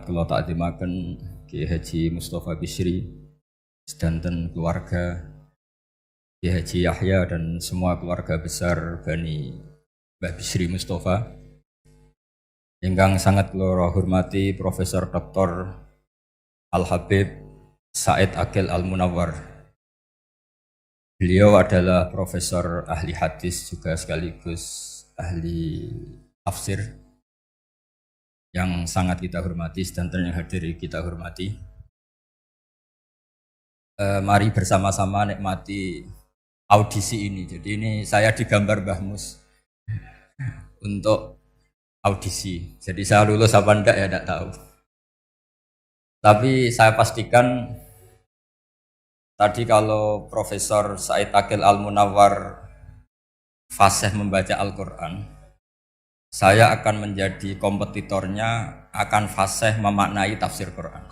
sangat kula takzimaken Kiai Haji Mustofa Bisri sedanten keluarga Kiai Haji Yahya dan semua keluarga besar Bani Mbah Bisri Mustofa. Ingkang sangat kula hormati Profesor Dr. Al Habib Said Aqil Al Munawwar. Beliau adalah profesor ahli hadis juga sekaligus ahli tafsir yang sangat kita hormati, sedanten yang hadir kita hormati. Mari bersama-sama nikmati audisi ini. Jadi ini saya digambar Mbah Mus untuk audisi. Jadi saya lulus apa enggak ya enggak tahu. Tapi saya pastikan tadi kalau Profesor Said Aqil Al Munawwar fasih membaca Al-Quran, saya akan menjadi kompetitornya, akan fasih memaknai tafsir Quran.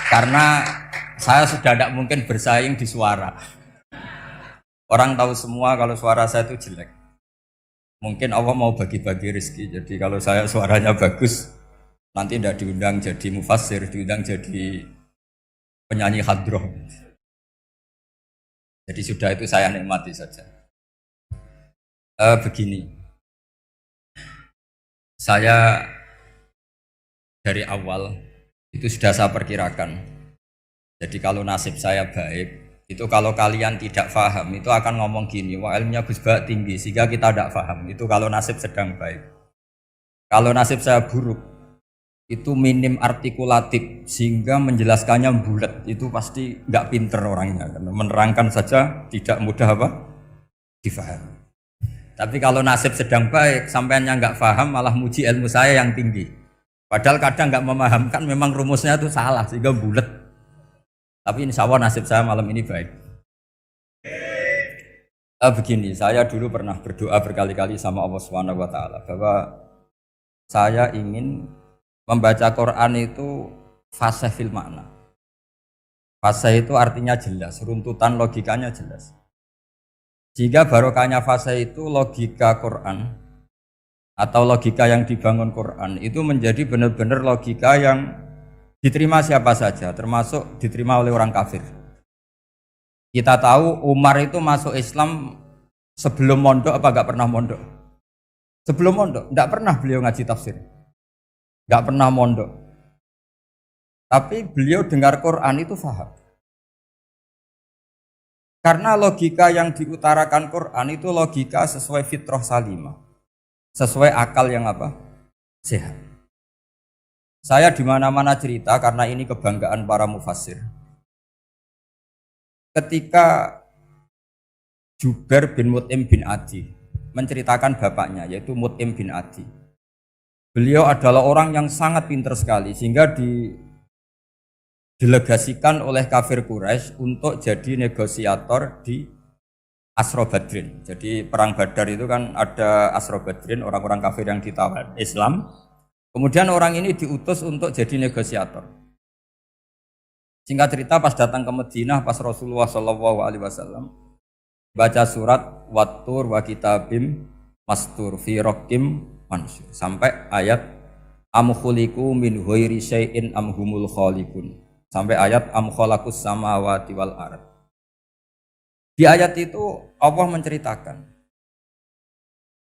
Karena saya sudah tidak mungkin bersaing di suara. Orang tahu semua kalau suara saya itu jelek. Mungkin Allah mau bagi-bagi rezeki. Jadi kalau saya suaranya bagus, nanti tidak diundang jadi mufassir, diundang jadi penyanyi hadroh. Jadi sudah itu saya nikmati saja. Begini, saya dari awal itu sudah saya perkirakan. Jadi kalau nasib saya baik, itu kalau kalian tidak paham, itu akan ngomong gini, wah ilmunya Gus Bak tinggi, sehingga kita tidak paham. Itu kalau nasib sedang baik. Kalau nasib saya buruk, itu minim artikulatif, sehingga menjelaskannya bulat. Itu pasti nggak pinter orangnya, karena menerangkan saja tidak mudah apa? Difahami. Tapi kalau nasib sedang baik, sampaiannya nggak paham, malah muji ilmu saya yang tinggi. Padahal kadang nggak memahamkan, memang rumusnya itu salah, sehingga bulat. Tapi insya Allah nasib saya malam ini baik. Begini, saya dulu pernah berdoa berkali-kali sama Allah SWT bahwa saya ingin membaca Quran itu fasih fil makna. Fasih itu artinya jelas, runtutan logikanya jelas. Jika barokahnya fase itu logika Quran atau logika yang dibangun Quran itu menjadi benar-benar logika yang diterima siapa saja, termasuk diterima oleh orang kafir. Kita tahu Umar itu masuk Islam sebelum mondok apa enggak pernah mondok? Sebelum mondok, enggak pernah beliau ngaji tafsir. Enggak pernah mondok. Tapi beliau dengar Quran itu paham. Karena logika yang diutarakan Quran itu logika sesuai fitrah salimah. Sesuai akal yang apa? Sehat. Saya di mana-mana cerita karena ini kebanggaan para mufassir. Ketika Jubair bin Mut'im bin Adi menceritakan bapaknya yaitu Mut'im bin Adi. Beliau adalah orang yang sangat pintar sekali sehingga didelegasikan oleh kafir Quraisy untuk jadi negosiator di Asra Badrin. Jadi perang Badar itu kan ada Asra Badrin, orang-orang kafir yang ditawar Islam. Kemudian orang ini diutus untuk jadi negosiator. Singkat cerita pas datang ke Madinah, pas Rasulullah SAW baca surat Wattur wa kitabim mastur fi raqim mansur sampai ayat am khuliqu min ghairi syai'in am humul khaliqun. Sampai ayat am khalaqus samawati wal ard. Di ayat itu Allah menceritakan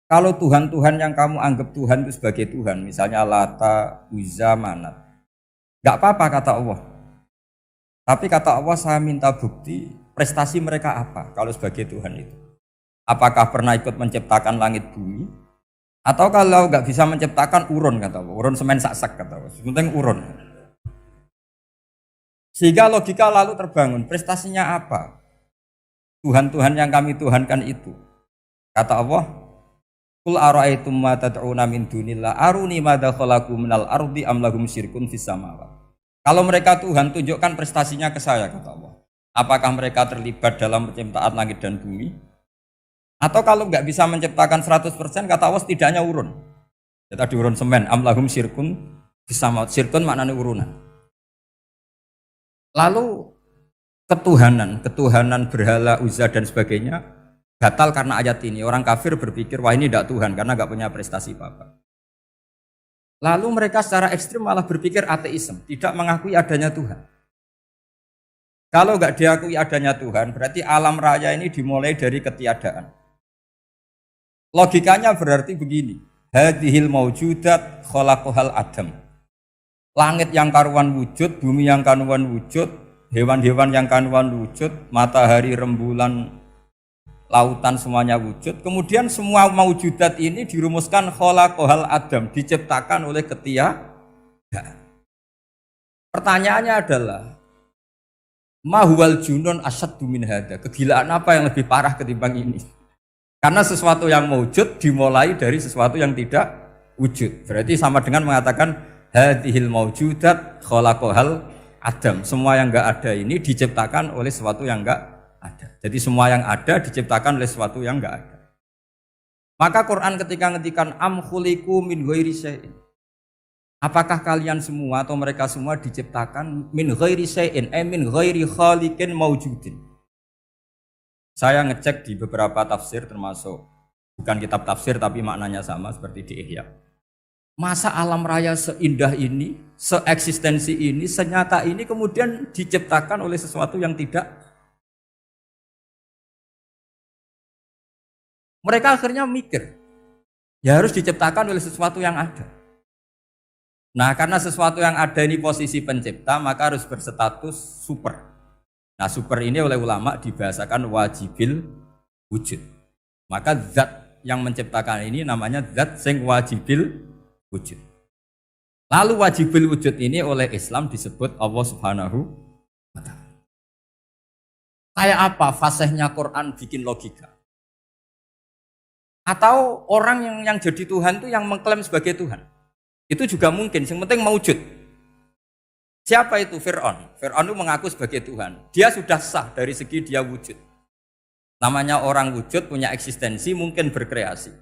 kalau Tuhan-Tuhan yang kamu anggap Tuhan itu sebagai Tuhan, misalnya Lata, Uzza, Manat, enggak apa-apa kata Allah. Tapi kata Allah saya minta bukti prestasi mereka apa kalau sebagai Tuhan itu. Apakah pernah ikut menciptakan langit bumi? Atau kalau enggak bisa menciptakan urun kata Allah. Urun semen sak-sak kata Allah. Penting urun. Sehingga logika lalu terbangun, prestasinya apa? Tuhan-Tuhan yang kami tuhankan itu. Kata Allah, Qul ara'aytum ma tad'una min dunillah aruni madza khalaqu minal ardi am lahum syirkun fis samawati. Kalau mereka Tuhan, tunjukkan prestasinya ke saya, kata Allah. Apakah mereka terlibat dalam penciptaan langit dan bumi? Atau kalau nggak bisa menciptakan 100%, kata Allah setidaknya urun. Ya, tadi urun semen, am lahum syirkun fis samawati. Syirkun maknanya urunan. Lalu ketuhanan berhala, Uzza dan sebagainya batal karena ayat ini. Orang kafir berpikir wah ini tidak Tuhan karena nggak punya prestasi apa-apa. Lalu mereka secara ekstrim malah berpikir ateisme, tidak mengakui adanya Tuhan. Kalau nggak diakui adanya Tuhan, berarti alam raya ini dimulai dari ketiadaan. Logikanya berarti begini, hadhil maujudat khalaqahal adam. Langit yang karuan wujud, bumi yang karuan wujud, hewan-hewan yang karuan wujud, matahari, rembulan, lautan semuanya wujud. Kemudian semua maujudat ini dirumuskan khalaqahal adam, diciptakan oleh ketiadaan. Pertanyaannya adalah mahwal junun asyaddu min hada. Kegilaan apa yang lebih parah ketimbang ini? Karena sesuatu yang wujud dimulai dari sesuatu yang tidak wujud. Berarti sama dengan mengatakan hadhil maujudat khalaqahal adam. Semua yang enggak ada ini diciptakan oleh sesuatu yang enggak ada. Jadi semua yang ada diciptakan oleh sesuatu yang enggak ada. Maka Quran ketika ngendikan am khuliqu min ghairi syai'in. Apakah kalian semua atau mereka semua diciptakan min ghairi syai'in, min ghairi khaliqin maujudin. Saya ngecek di beberapa tafsir termasuk bukan kitab tafsir tapi maknanya sama seperti di Ihya. Masa alam raya seindah ini, seeksistensi ini, senyata ini kemudian diciptakan oleh sesuatu yang tidak. Mereka akhirnya mikir, ya harus diciptakan oleh sesuatu yang ada. Nah, karena sesuatu yang ada ini posisi pencipta, maka harus berstatus super. Nah, super ini oleh ulama dibahasakan wajibil wujud. Maka zat yang menciptakan ini namanya zat sing wajibil wujud. Lalu wajibil wujud ini oleh Islam disebut Allah Subhanahu wa ta'ala. Kayak apa fasihnya Quran bikin logika? Atau orang yang jadi Tuhan itu yang mengklaim sebagai Tuhan? Itu juga mungkin, yang penting mewujud. Siapa itu? Fir'aun. Fir'aun itu mengaku sebagai Tuhan. Dia sudah sah dari segi dia wujud. Namanya orang wujud punya eksistensi, mungkin berkreasi.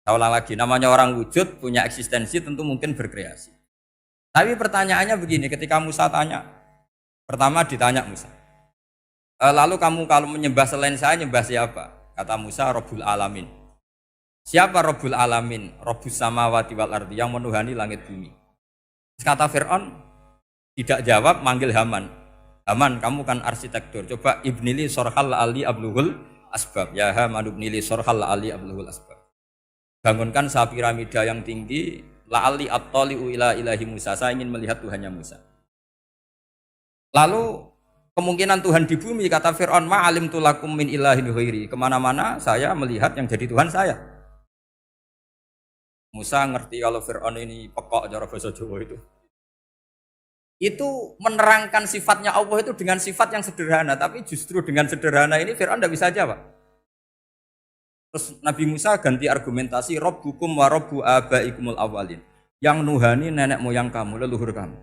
Saya ulang lagi, namanya orang wujud punya eksistensi, tentu mungkin berkreasi. Tapi pertanyaannya begini, ketika Musa tanya, pertama ditanya Musa, lalu kamu kalau menyembah selain saya, nyembah siapa? Kata Musa, Rabbul Alamin. Siapa Rabbul Alamin? Rabbus samawati wal ardi, yang menuhani langit bumi. Kata Fir'aun tidak jawab, manggil Haman. Haman, kamu kan arsitektur, coba ibnili sorhal ali abluhul asbab. Ya Haman ibnili sorhal ali abluhul asbab. Bangunkan sebuah piramida yang tinggi, la'ali at-tali'u ila ilahi Musa. Saya ingin melihat Tuhannya Musa. Lalu kemungkinan Tuhan di bumi, kata Fir'aun, ma'alim tulakum min ilahin ghairi. Kemana-mana saya melihat yang jadi Tuhan saya. Musa ngerti kalau Fir'aun ini pekok cara bahasa Jawa itu. Itu menerangkan sifatnya Allah itu dengan sifat yang sederhana, tapi justru dengan sederhana ini Fir'aun tidak bisa jawab. Terus Nabi Musa ganti argumentasi, Rabbukum wa Rabbu abaikumul awalin. Yang nuhani nenek moyang kamu, leluhur kamu.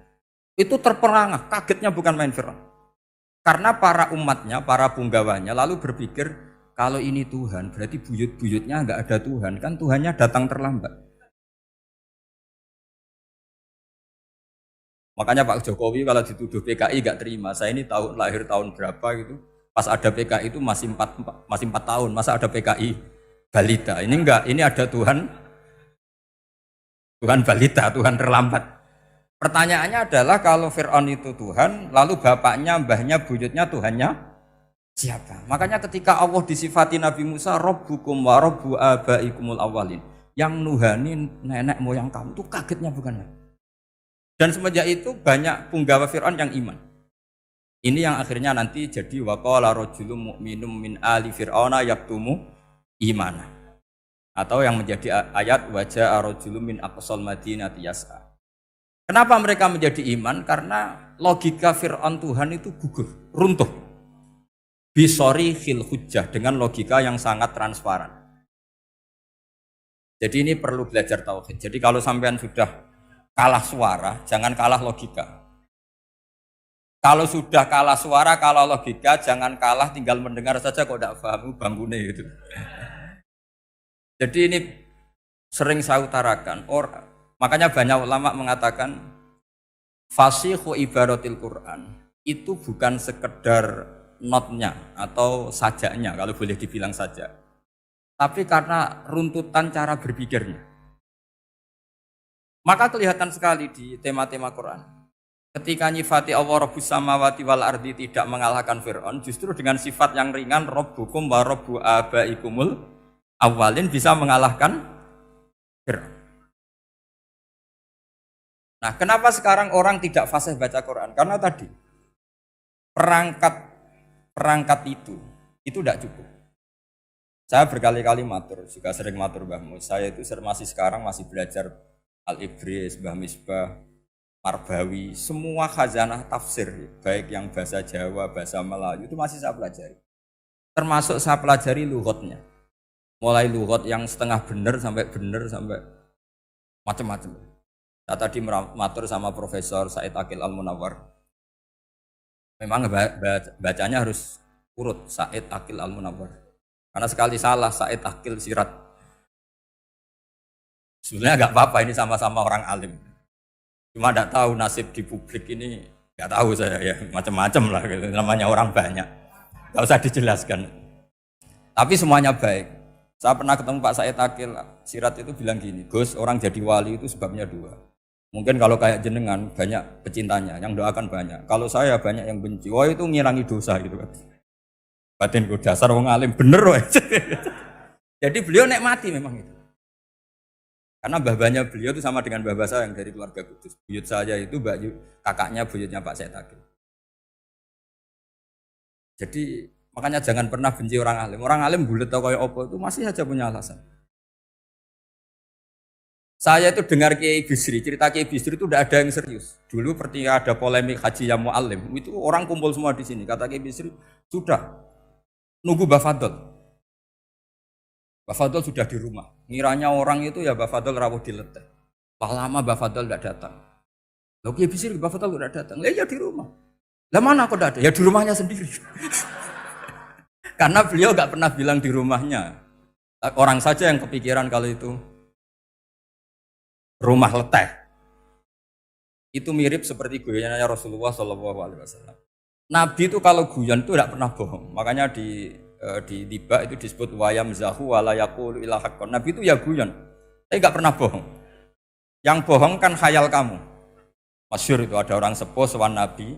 Itu terperangah, kagetnya bukan main Fir'aun. Karena para umatnya, para punggawanya lalu berpikir, kalau ini Tuhan, berarti buyut-buyutnya enggak ada Tuhan, kan Tuhannya datang terlambat. Makanya Pak Jokowi kalau dituduh PKI enggak terima. Saya ini lahir tahun berapa gitu. Pas ada PKI itu masih 4 tahun. Masa ada PKI balita? Ini enggak, ini ada Tuhan balita, Tuhan terlambat. Pertanyaannya adalah kalau Fir'aun itu Tuhan, lalu bapaknya, mbahnya, buyutnya Tuhannya siapa? Makanya ketika Allah disifati Nabi Musa, Rabbukum wa Rabbu abaikumul awalin. Yang nuhani nenek moyang kamu, itu kagetnya bukan main. Dan semenjak itu banyak punggawa Fir'aun yang iman. Ini yang akhirnya nanti jadi waqala rajulun mu'minum min ali fir'auna yaktumu imana. Atau yang menjadi ayat wajaa rajulun min aqsal madinati yas'a. Kenapa mereka menjadi iman? Karena logika Fir'aun Tuhan itu gugur, runtuh. Bisori khil hujjah, dengan logika yang sangat transparan. Jadi ini perlu belajar tauhid. Jadi kalau sampean sudah kalah suara, jangan kalah logika. Kalau sudah kalah suara, kalah logika, jangan kalah tinggal mendengar saja kok tidak paham bangunnya gitu. Jadi ini sering saya utarakan. Makanya banyak ulama mengatakan fasihu ibaratil Quran itu bukan sekedar notnya atau sajaknya kalau boleh dibilang saja. Tapi karena runtutan cara berpikirnya. Maka kelihatan sekali di tema-tema Quran. Ketika nyifati Allah Rabbus samawati wal ardi tidak mengalahkan Fir'aun, justru dengan sifat yang ringan Rabbukum wa Rabbu abaikumul awalin bisa mengalahkan Fir'aun. Nah, kenapa sekarang orang tidak fasih baca Quran? Karena tadi perangkat itu tidak cukup. Saya berkali-kali matur, juga sering matur Mbah Mus. Saya itu masih sekarang masih belajar Al-Ibris, Mbah Misbah, Marbawi, semua khazanah tafsir, baik yang bahasa Jawa, bahasa Melayu, itu masih saya pelajari. Termasuk saya pelajari lughotnya. Mulai lughot yang setengah benar sampai macam-macam. Saya tadi matur sama Profesor Said Aqil Al-Munawwar. Memang bacanya harus urut, Said Aqil Al-Munawwar. Karena sekali salah Said Aqil Sirat. Sebenarnya nggak apa-apa, ini sama-sama orang alim. Cuma tidak tahu nasib di publik ini, nggak tahu saya ya, macam-macam lah gitu. Namanya orang banyak, nggak usah dijelaskan. Tapi semuanya baik. Saya pernah ketemu Pak Said Aqil Sirat itu bilang gini, Gus, orang jadi wali itu sebabnya dua. Mungkin kalau kayak jenengan banyak pecintanya, yang doakan banyak. Kalau saya banyak yang benci, wah itu ngirangi dosa gitu kan. Batin gue dasar wong alim bener woy. Jadi beliau nikmati memang itu. Karena babanya beliau itu sama dengan babah saya yang dari keluarga Kudus. Buyut saya itu kakaknya buyutnya Pak Said Aqil. Jadi makanya jangan pernah benci orang alim. Orang alim bulet atau kayak opo itu masih saja punya alasan. Saya itu dengar Kiai Bisri, cerita Kiai Bisri itu tidak ada yang serius. Dulu ketika ada polemik haji yang mu'alim, itu orang kumpul semua di sini. Kata Kiai Bisri, sudah nunggu Mbah Fadl. Mbah Fadl sudah di rumah. Ngiranya orang itu ya Mbah Fadl rawuh dileteh. Lama Mbah Fadl tidak datang. Loh Kiai Bisri, Mbah Fadl tidak datang. Ya di rumah. Lah mana kok tidak ada? Ya di rumahnya sendiri. Karena beliau nggak pernah bilang di rumahnya. Orang saja yang kepikiran kalau itu rumah leteh. Itu mirip seperti guyonannya Rasulullah SAW. Nabi itu kalau guyon itu tidak pernah bohong. Makanya di tiba itu disebut wayam zahu wala yaqulu illa haqqan. Nabi itu ya guyon, tapi nggak pernah bohong. Yang bohong kan khayal kamu. Masyhur itu ada orang sepuh sowan Nabi.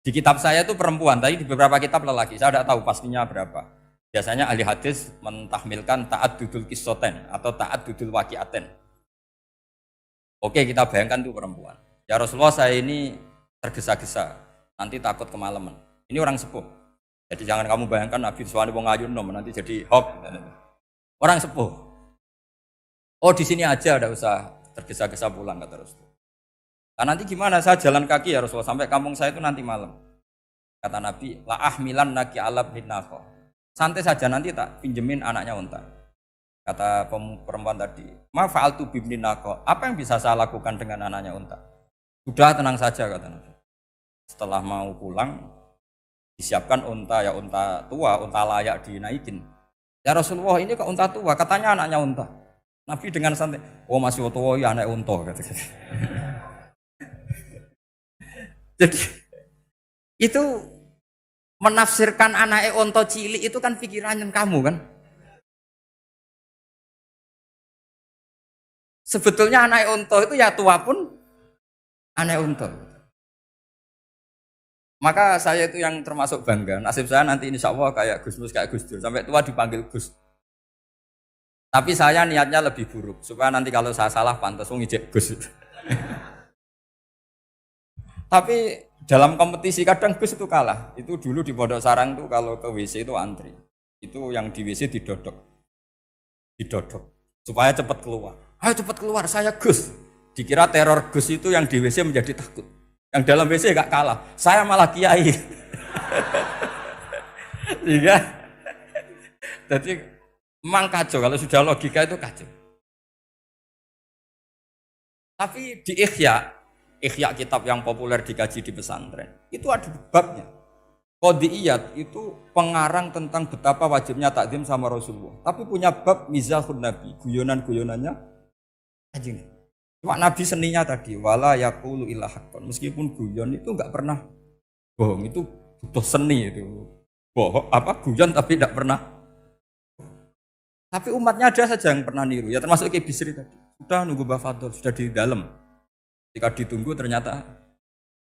Di kitab saya itu perempuan, tapi di beberapa kitab lelaki. Saya tidak tahu pastinya berapa. Biasanya ahli hadis mentahmilkan taat dudul kisoten atau taat dudul wakiaten. Oke, kita bayangkan itu perempuan. Ya Rasulullah, saya ini tergesa-gesa, nanti takut kemalaman. Ini orang sepuh. Jadi jangan kamu bayangkan Nabi suami wong ayu nom nanti jadi hok. Orang sepuh. Oh di sini aja, tidak usah tergesa-gesa pulang kata Rasulullah. Nah, nanti gimana? Saya jalan kaki ya Rasulullah sampai kampung saya itu nanti malam. Kata Nabi, la ahmilan naki alab binako. Santai saja nanti tak pinjemin anaknya unta. Kata perempuan tadi, ma fa'altu bibninako. Apa yang bisa saya lakukan dengan anaknya unta? Sudah tenang saja kata Nabi. Setelah mau pulang, disiapkan unta, ya unta tua, unta layak dinaikin. Ya Rasulullah ini kok unta tua, katanya anaknya unta. Nabi dengan santai, oh masih tua ya anak unta. Jadi itu menafsirkan anaknya unta cilik itu kan pikirannya kamu kan. Sebetulnya anak unta itu ya tua pun anak unta. Maka saya itu yang termasuk bangga. Nasib saya nanti insya Allah kayak Gus Mus, kayak Gus Dur. Sampai tua dipanggil Gus. Tapi saya niatnya lebih buruk. Supaya nanti kalau saya salah pantas ngijek Gus. Tapi dalam kompetisi kadang Gus itu kalah. Itu dulu di Pondok Sarang itu kalau ke WC itu antri. Itu yang di WC didodok. Supaya cepat keluar. Ayo cepat keluar, saya Gus. Dikira teror Gus itu yang di WC menjadi takut. Yang dalam WC gak kalah. Saya malah kiai. Iya. Jadi memang kacau. Kalau sudah logika itu kacau. Tapi di Ihya kitab yang populer dikaji di pesantren, itu ada babnya. Qodiyat itu pengarang tentang betapa wajibnya takzim sama Rasulullah. Tapi punya bab mizahun Nabi, guyonan-guyonannya anjing. Cuma Nabi seninya tadi, wala yaqulu illa haqqan. Meskipun guyon itu enggak pernah bohong, itu butuh seni itu. Bohong guyon tapi tidak pernah. Tapi umatnya ada saja yang pernah niru, ya termasuk Kiai Bisri tadi. Sudah nunggu Mbah Fadl, sudah di dalam. Ketika ditunggu ternyata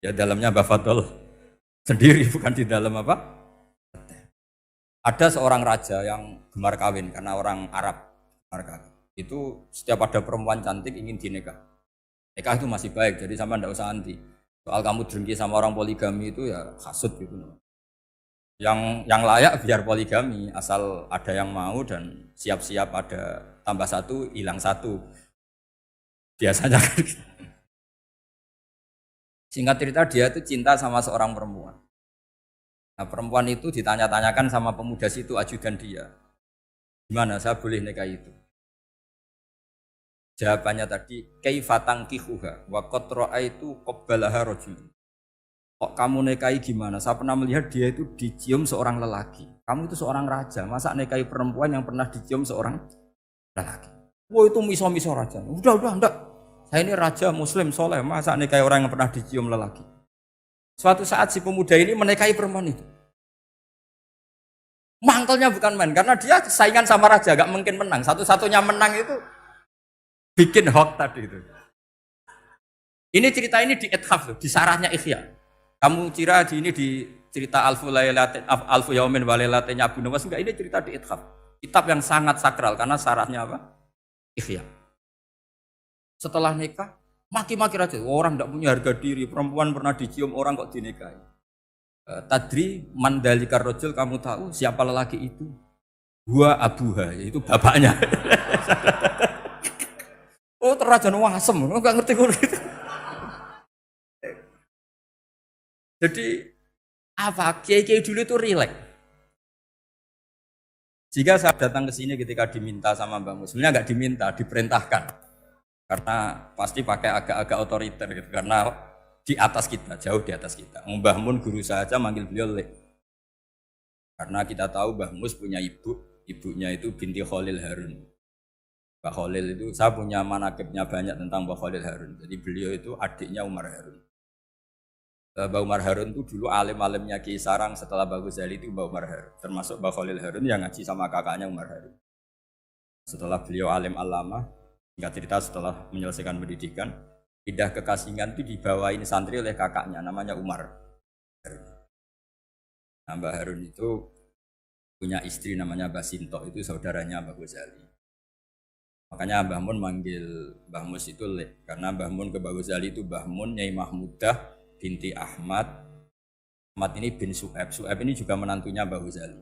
ya dalamnya Mbah Fadl sendiri, bukan di dalam apa? Ada seorang raja yang gemar kawin karena orang Arab gemar kawin. Itu setiap ada perempuan cantik ingin dinikah. Nikah itu masih baik, jadi sama ndak usah anti. Soal kamu dengki sama orang poligami itu ya hasut gitu. Yang layak biar poligami, asal ada yang mau dan siap-siap ada tambah satu, hilang satu. Biasanya kan gitu. Singkat cerita dia itu cinta sama seorang perempuan. Nah perempuan itu ditanya-tanyakan sama pemuda situ ajudan dia. Gimana saya boleh nikah itu? Jawabannya tadi, kaifatang kihuha wa qad ra'aitu qabbalaha rajul. Kok kamu nikahi gimana? Saya pernah melihat dia itu dicium seorang lelaki. Kamu itu seorang raja, masa nikahi perempuan yang pernah dicium seorang lelaki? Wah itu miso-miso raja. Udah, enggak. Saya ini raja muslim soleh, masa nikahi orang yang pernah dicium lelaki? Suatu saat si pemuda ini menikahi perempuan itu. Mangkelnya bukan main, karena dia saingan sama raja, gak mungkin menang. Satu-satunya menang itu bikin hoax tadi itu. Ini cerita ini di Ithaf, di sarahnya Ikhya. Kamu kira ini di cerita Alfu Yaumin wa Lailatin Abu Nawas, enggak, ini cerita di Ithaf. Kitab yang sangat sakral karena sarahnya apa? Ikhya. Setelah nikah, maki-maki raja. Orang tidak punya harga diri, perempuan pernah dicium orang kok dinikahi. Tadri mandalikar rojul, kamu tahu siapa lelaki itu? Gua abuha, yaitu bapaknya. Oh terajan wasem, enggak ngerti gue gitu. Jadi apa? Kiai-kiai dulu itu rileks. Jika saya datang ke sini ketika diminta sama Mbak Mus, sebenarnya nggak diminta, diperintahkan. Karena pasti pakai agak-agak otoriter gitu. Karena di atas kita, jauh di atas kita. Mbah Mun guru saja manggil beliau Lek. Karena kita tahu Mbah Mus punya ibu, ibunya itu binti Khalil Harun. Mbah Khalil itu, saya punya manakibnya banyak tentang Mbah Khalil Harun. Jadi beliau itu adiknya Umar Harun. Mbah Umar Harun itu dulu alim-alimnya Ki Sarang, setelah Mbah Ghazali itu Mbah Umar Harun. Termasuk Mbah Khalil Harun yang ngaji sama kakaknya Umar Harun. Setelah beliau alim alama, singkat cerita setelah menyelesaikan pendidikan, pindah ke Kasingan itu dibawain santri oleh kakaknya, namanya Umar Harun. Nah, Mbah Harun itu punya istri namanya Mbah Sinto, itu saudaranya Mbah Ghazali. Makanya Mbah Mun manggil Mbah Mus itu Lek, karena Mbah Mun ke Mbah Ghazali itu Mbah Mun Nyai Mahmudah binti Ahmad. Ahmad ini bin Su'aib. Su'aib ini juga menantunya Mbah Ghazali.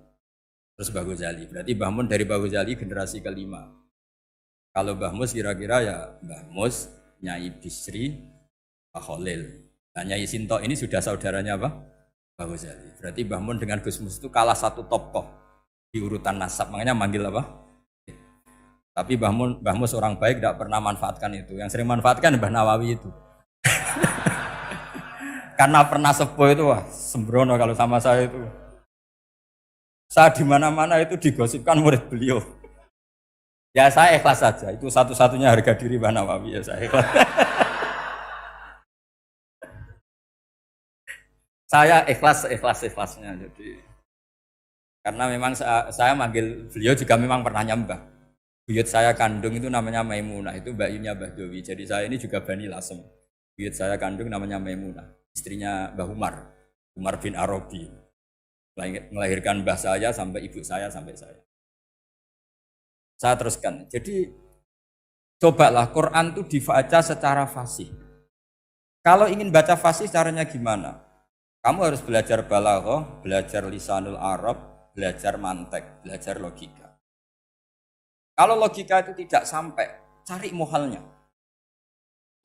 Terus Mbah Ghazali, berarti Mbah Mun dari Mbah Ghazali generasi kelima. Kalau Mbah Mus kira-kira ya Mbah Mus, Nyai Bisri, Mbah Khalil. Nah, Nyai Sinto ini sudah saudaranya apa? Mbah Ghazali. Berarti Mbah Mun dengan Gus Mus itu kalah satu tokoh di urutan nasab. Makanya manggil apa? Tapi Mbah Mus orang baik, tidak pernah manfaatkan itu. Yang sering manfaatkan Mbah Nawawi itu. Karena pernah sepuh itu, wah sembrono kalau sama saya itu. Saya di mana-mana itu digosipkan murid beliau. Ya saya ikhlas saja, itu satu-satunya harga diri Mbah Nawawi, ya saya ikhlas. Saya ikhlasnya. Jadi karena memang saya manggil beliau juga memang pernah nyembah. Buyut saya kandung itu namanya Maimunah, itu mbaknya Mbah Dowi. Jadi saya ini juga Bani Lasem. Buyut saya kandung namanya Maimunah, istrinya Mbah Umar bin Arabi. Melahirkan mbah saya sampai ibu saya sampai saya. Saya teruskan. Jadi cobalah Quran itu dibaca secara fasih. Kalau ingin baca fasih caranya gimana? Kamu harus belajar balaghah, belajar lisanul Arab, belajar mantek, belajar logika. Kalau logika itu tidak sampai, cari muhalnya.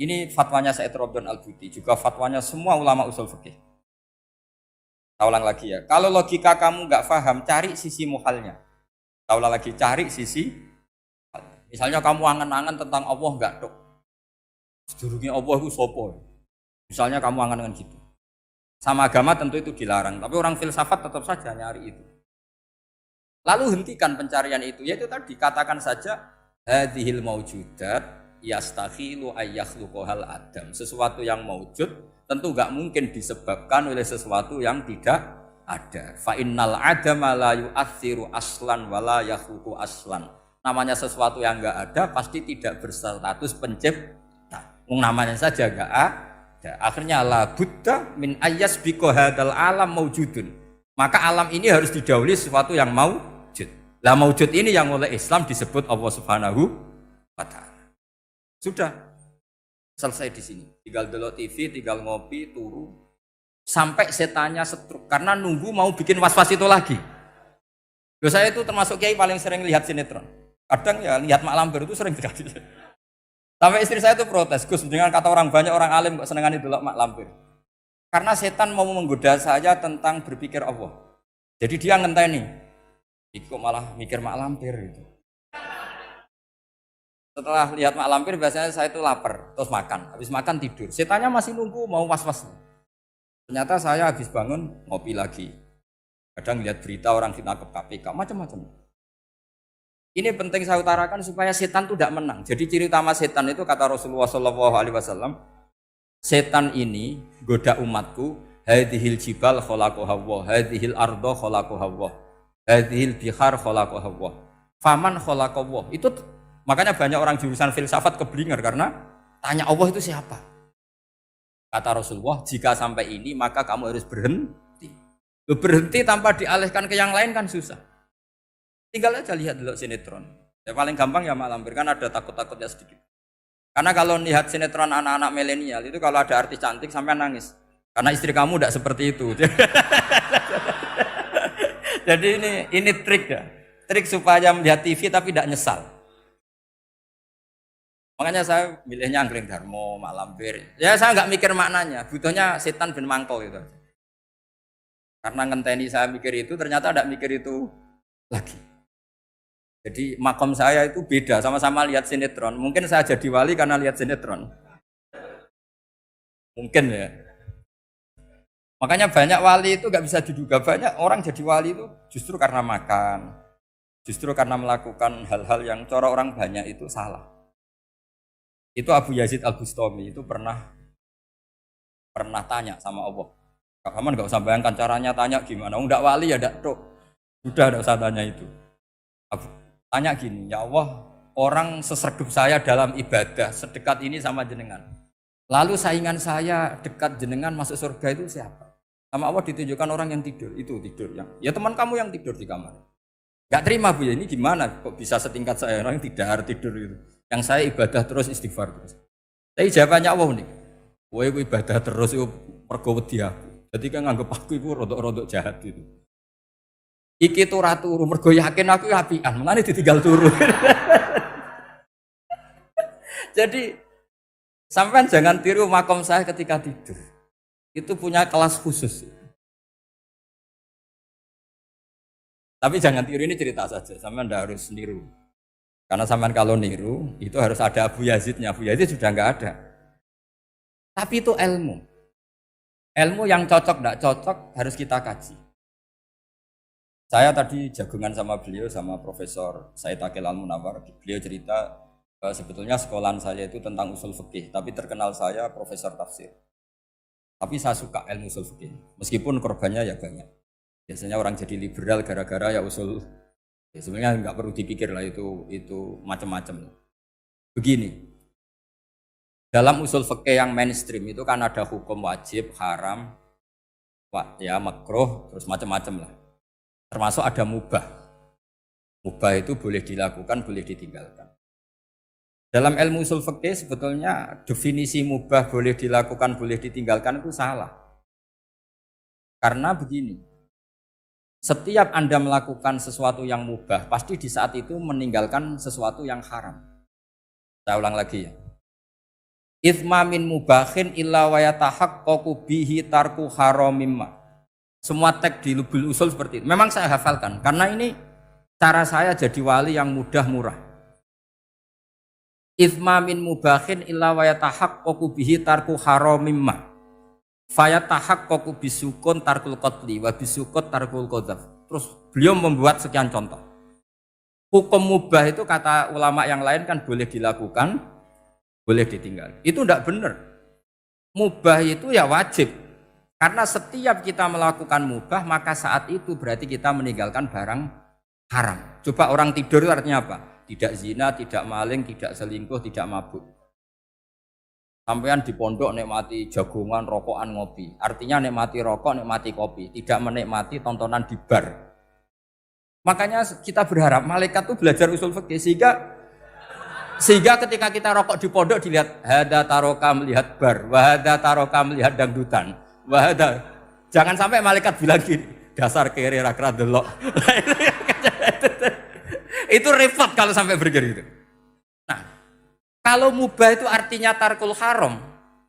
Ini fatwanya Said Robdon Al-Buti, juga fatwanya semua ulama usul fikih. Saya ulang lagi ya, kalau logika kamu nggak paham, cari sisi muhalnya. Saya ulang lagi, cari sisi. Misalnya kamu angan-angan tentang Allah nggak dok. Sedurungnya Allah itu sopo. Misalnya kamu angan-angan gitu. Sama agama tentu itu dilarang, tapi orang filsafat tetap saja nyari itu. Lalu hentikan pencarian itu, yaitu tadi katakan saja hadhil maujudat yastakhilu ayyakhluqahal adam. Sesuatu yang maujud tentu enggak mungkin disebabkan oleh sesuatu yang tidak ada. Fa innal adama la yu'athiru aslan wa la yakhluqu aslan. namanya sesuatu yang enggak ada pasti tidak berstatus pencipta. Namanya saja enggak ada. Akhirnya la buddha min ayyasbiqa hadzal alam maujudun. Maka alam ini harus didahului sesuatu yang maujud. Lah maujud ini yang oleh Islam disebut Allah Subhanahu wa taala. Sudah selesai di sini. Tinggal delok TV, tinggal ngopi, turu sampai setannya setruk karena nunggu mau bikin was-was itu lagi. Loh, saya itu termasuk kiai paling sering lihat sinetron. Kadang ya lihat Mak Lampir itu sering sekali. Sampai istri saya itu protes, Gus, dengan kata orang banyak orang alim kok senengan itu Mak Lampir. Karena setan mau menggoda saya tentang berpikir Allah. Jadi dia ngenteni. Kok malah mikir Mak Lampir gitu. Setelah lihat Mak Lampir biasanya saya itu lapar, terus makan. Habis makan tidur. Setannya masih nunggu mau was-was. Ternyata saya habis bangun ngopi lagi. Kadang lihat berita orang ditangkap KPK, macam-macam. Ini penting saya utarakan supaya setan itu tidak menang. Jadi ciri utama setan itu kata Rasulullah SAW, setan ini goda umatku, hadhil jibal khalaqaha Allah, hadhil ardo khalaqaha Allah, hadhil bihar khalaqaha Allah, faman khalaqaha Allah. Itu makanya banyak orang jurusan filsafat keblinger karena tanya Allah itu siapa. Kata Rasulullah, jika sampai ini maka kamu harus berhenti. Berhenti tanpa dialihkan ke yang lain kan susah. Tinggal aja lihat dulu sinetron. Ya paling gampang ya Mak Lampir, kan ada takut-takutnya sedikit. Karena kalau lihat sinetron anak-anak milenial itu kalau ada artis cantik sampai nangis. Karena istri kamu tidak seperti itu. Jadi ini trik ya. Trik supaya melihat TV tapi tidak nyesal. Makanya saya milihnya Anggreng Darmo, Mak Lampir. Ya saya nggak mikir maknanya, butuhnya setan ben mangkol gitu. Karena ngenteni saya mikir itu, ternyata tidak mikir itu lagi. Jadi makom saya itu beda, sama-sama lihat sinetron. Mungkin saya jadi wali karena lihat sinetron. Mungkin ya. Makanya banyak wali itu nggak bisa diduga. Banyak orang jadi wali itu justru karena makan. Justru karena melakukan hal-hal yang cara orang banyak itu salah. Itu Abu Yazid Al-Bustami itu pernah tanya sama Allah. Kamu nggak usah bayangkan caranya tanya gimana. Enggak wali ya enggak tuh. Sudah enggak usah tanya itu. Tanya gini, ya Allah, orang seserdup saya dalam ibadah sedekat ini sama jenengan. Lalu saingan saya dekat jenengan masuk surga itu siapa? Sama Allah ditunjukkan orang yang tidur, itu tidur yang. Ya teman kamu yang tidur di kamar. Enggak terima Bu ya, ini gimana kok bisa setingkat saya orang yang tidak tidur itu. Yang saya ibadah terus istighfar terus. Tapi jawabannya Allah nih. Kowe ibadah terus itu mergo wedi aku. Jadi kan nganggep aku itu rodok-rodok jahat gitu. Iki tuh ratu mergo yakin aku apian, mulane ditinggal turu. Jadi sampean jangan tiru makom saya ketika tidur. Itu punya kelas khusus. Tapi jangan tiru, ini cerita saja, sampean ndak harus niru. Karena sampean kalau niru itu harus ada Abu Yazidnya. Abu Yazid sudah enggak ada. Tapi itu ilmu. Ilmu yang cocok enggak cocok harus kita kaji. Saya tadi jagungan sama beliau, sama Profesor Said Akil Al-Munawar. Beliau cerita sebetulnya sekolahan saya itu tentang usul fikih, tapi terkenal saya Profesor Tafsir. Tapi saya suka ilmu usul fikih, meskipun korbannya ya banyak. Biasanya orang jadi liberal gara-gara ya usul. Ya sebenarnya nggak perlu dipikir lah itu macam-macam. Begini, dalam usul fikih yang mainstream itu kan ada hukum wajib, haram, ya makruh, terus macam-macam lah. Termasuk ada mubah. Mubah itu boleh dilakukan, boleh ditinggalkan. Dalam ilmu usul fikih sebetulnya definisi mubah boleh dilakukan, boleh ditinggalkan itu salah. Karena begini, setiap Anda melakukan sesuatu yang mubah, pasti di saat itu meninggalkan sesuatu yang haram. Saya ulang lagi ya. Itsma min mubahin illa wa yatahaqqaqu bihi tarku haramimma. Semua teks di Lubul Usul seperti itu. Memang saya hafalkan karena ini cara saya jadi wali yang mudah murah. Itsma min mubahin illa wa yatahaqqaqu bihi tarku haramimma. Fayatahaqqaqu bisukun tarkul qatli wa bisukut tarkul qadzaf. Terus beliau membuat sekian contoh. Hukum mubah itu kata ulama yang lain kan boleh dilakukan, boleh ditinggal. Itu tidak benar. Mubah itu ya wajib. Karena setiap kita melakukan mubah, maka saat itu berarti kita meninggalkan barang haram. Coba orang tidur itu artinya apa? tidak zina, tidak maling, tidak selingkuh, tidak mabuk. Sampean di pondok nikmati jagongan, rokokan, ngopi. Artinya nikmati rokok, nikmati kopi, tidak menikmati tontonan di bar. Makanya kita berharap malaikat itu belajar usul fikih sehingga ketika kita rokok di pondok dilihat hada taroka melihat bar, wahada taroka melihat dangdutan, wahada. Jangan sampai malaikat bilang gini, dasar kere rakra delok. Itu repot kalau sampai begitu. Nah, kalau mubah itu artinya tarkul haram.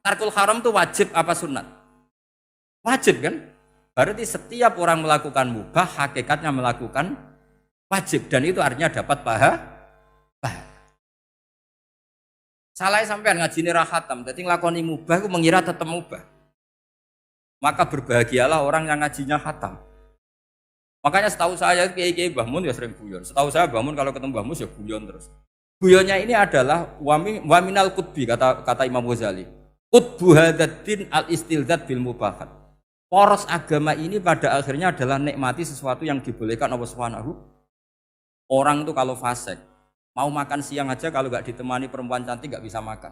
Tarkul haram itu wajib apa sunat? Wajib kan? Berarti setiap orang melakukan mubah, hakikatnya melakukan wajib. Dan itu artinya dapat pahala. Salah sampean ngajine ra khatam, dadi nglakoni mubah ku mengira tetap mubah. Maka berbahagialah orang yang ngajinya khatam. Makanya setahu saya kiai-kiai Mbah Mun ya sering guyon. Setahu saya Mbah Mun kalau ketemu Mbah Mus ya guyon terus. Guyonnya ini adalah waminal qutbi kata Imam Ghazali. Qutbu hadzal al-istilzat bil mubahat. Poros agama ini pada akhirnya adalah nikmati sesuatu yang dibolehkan Allah Subhanahu. Orang itu kalau fasik, mau makan siang aja kalau nggak ditemani perempuan cantik nggak bisa makan.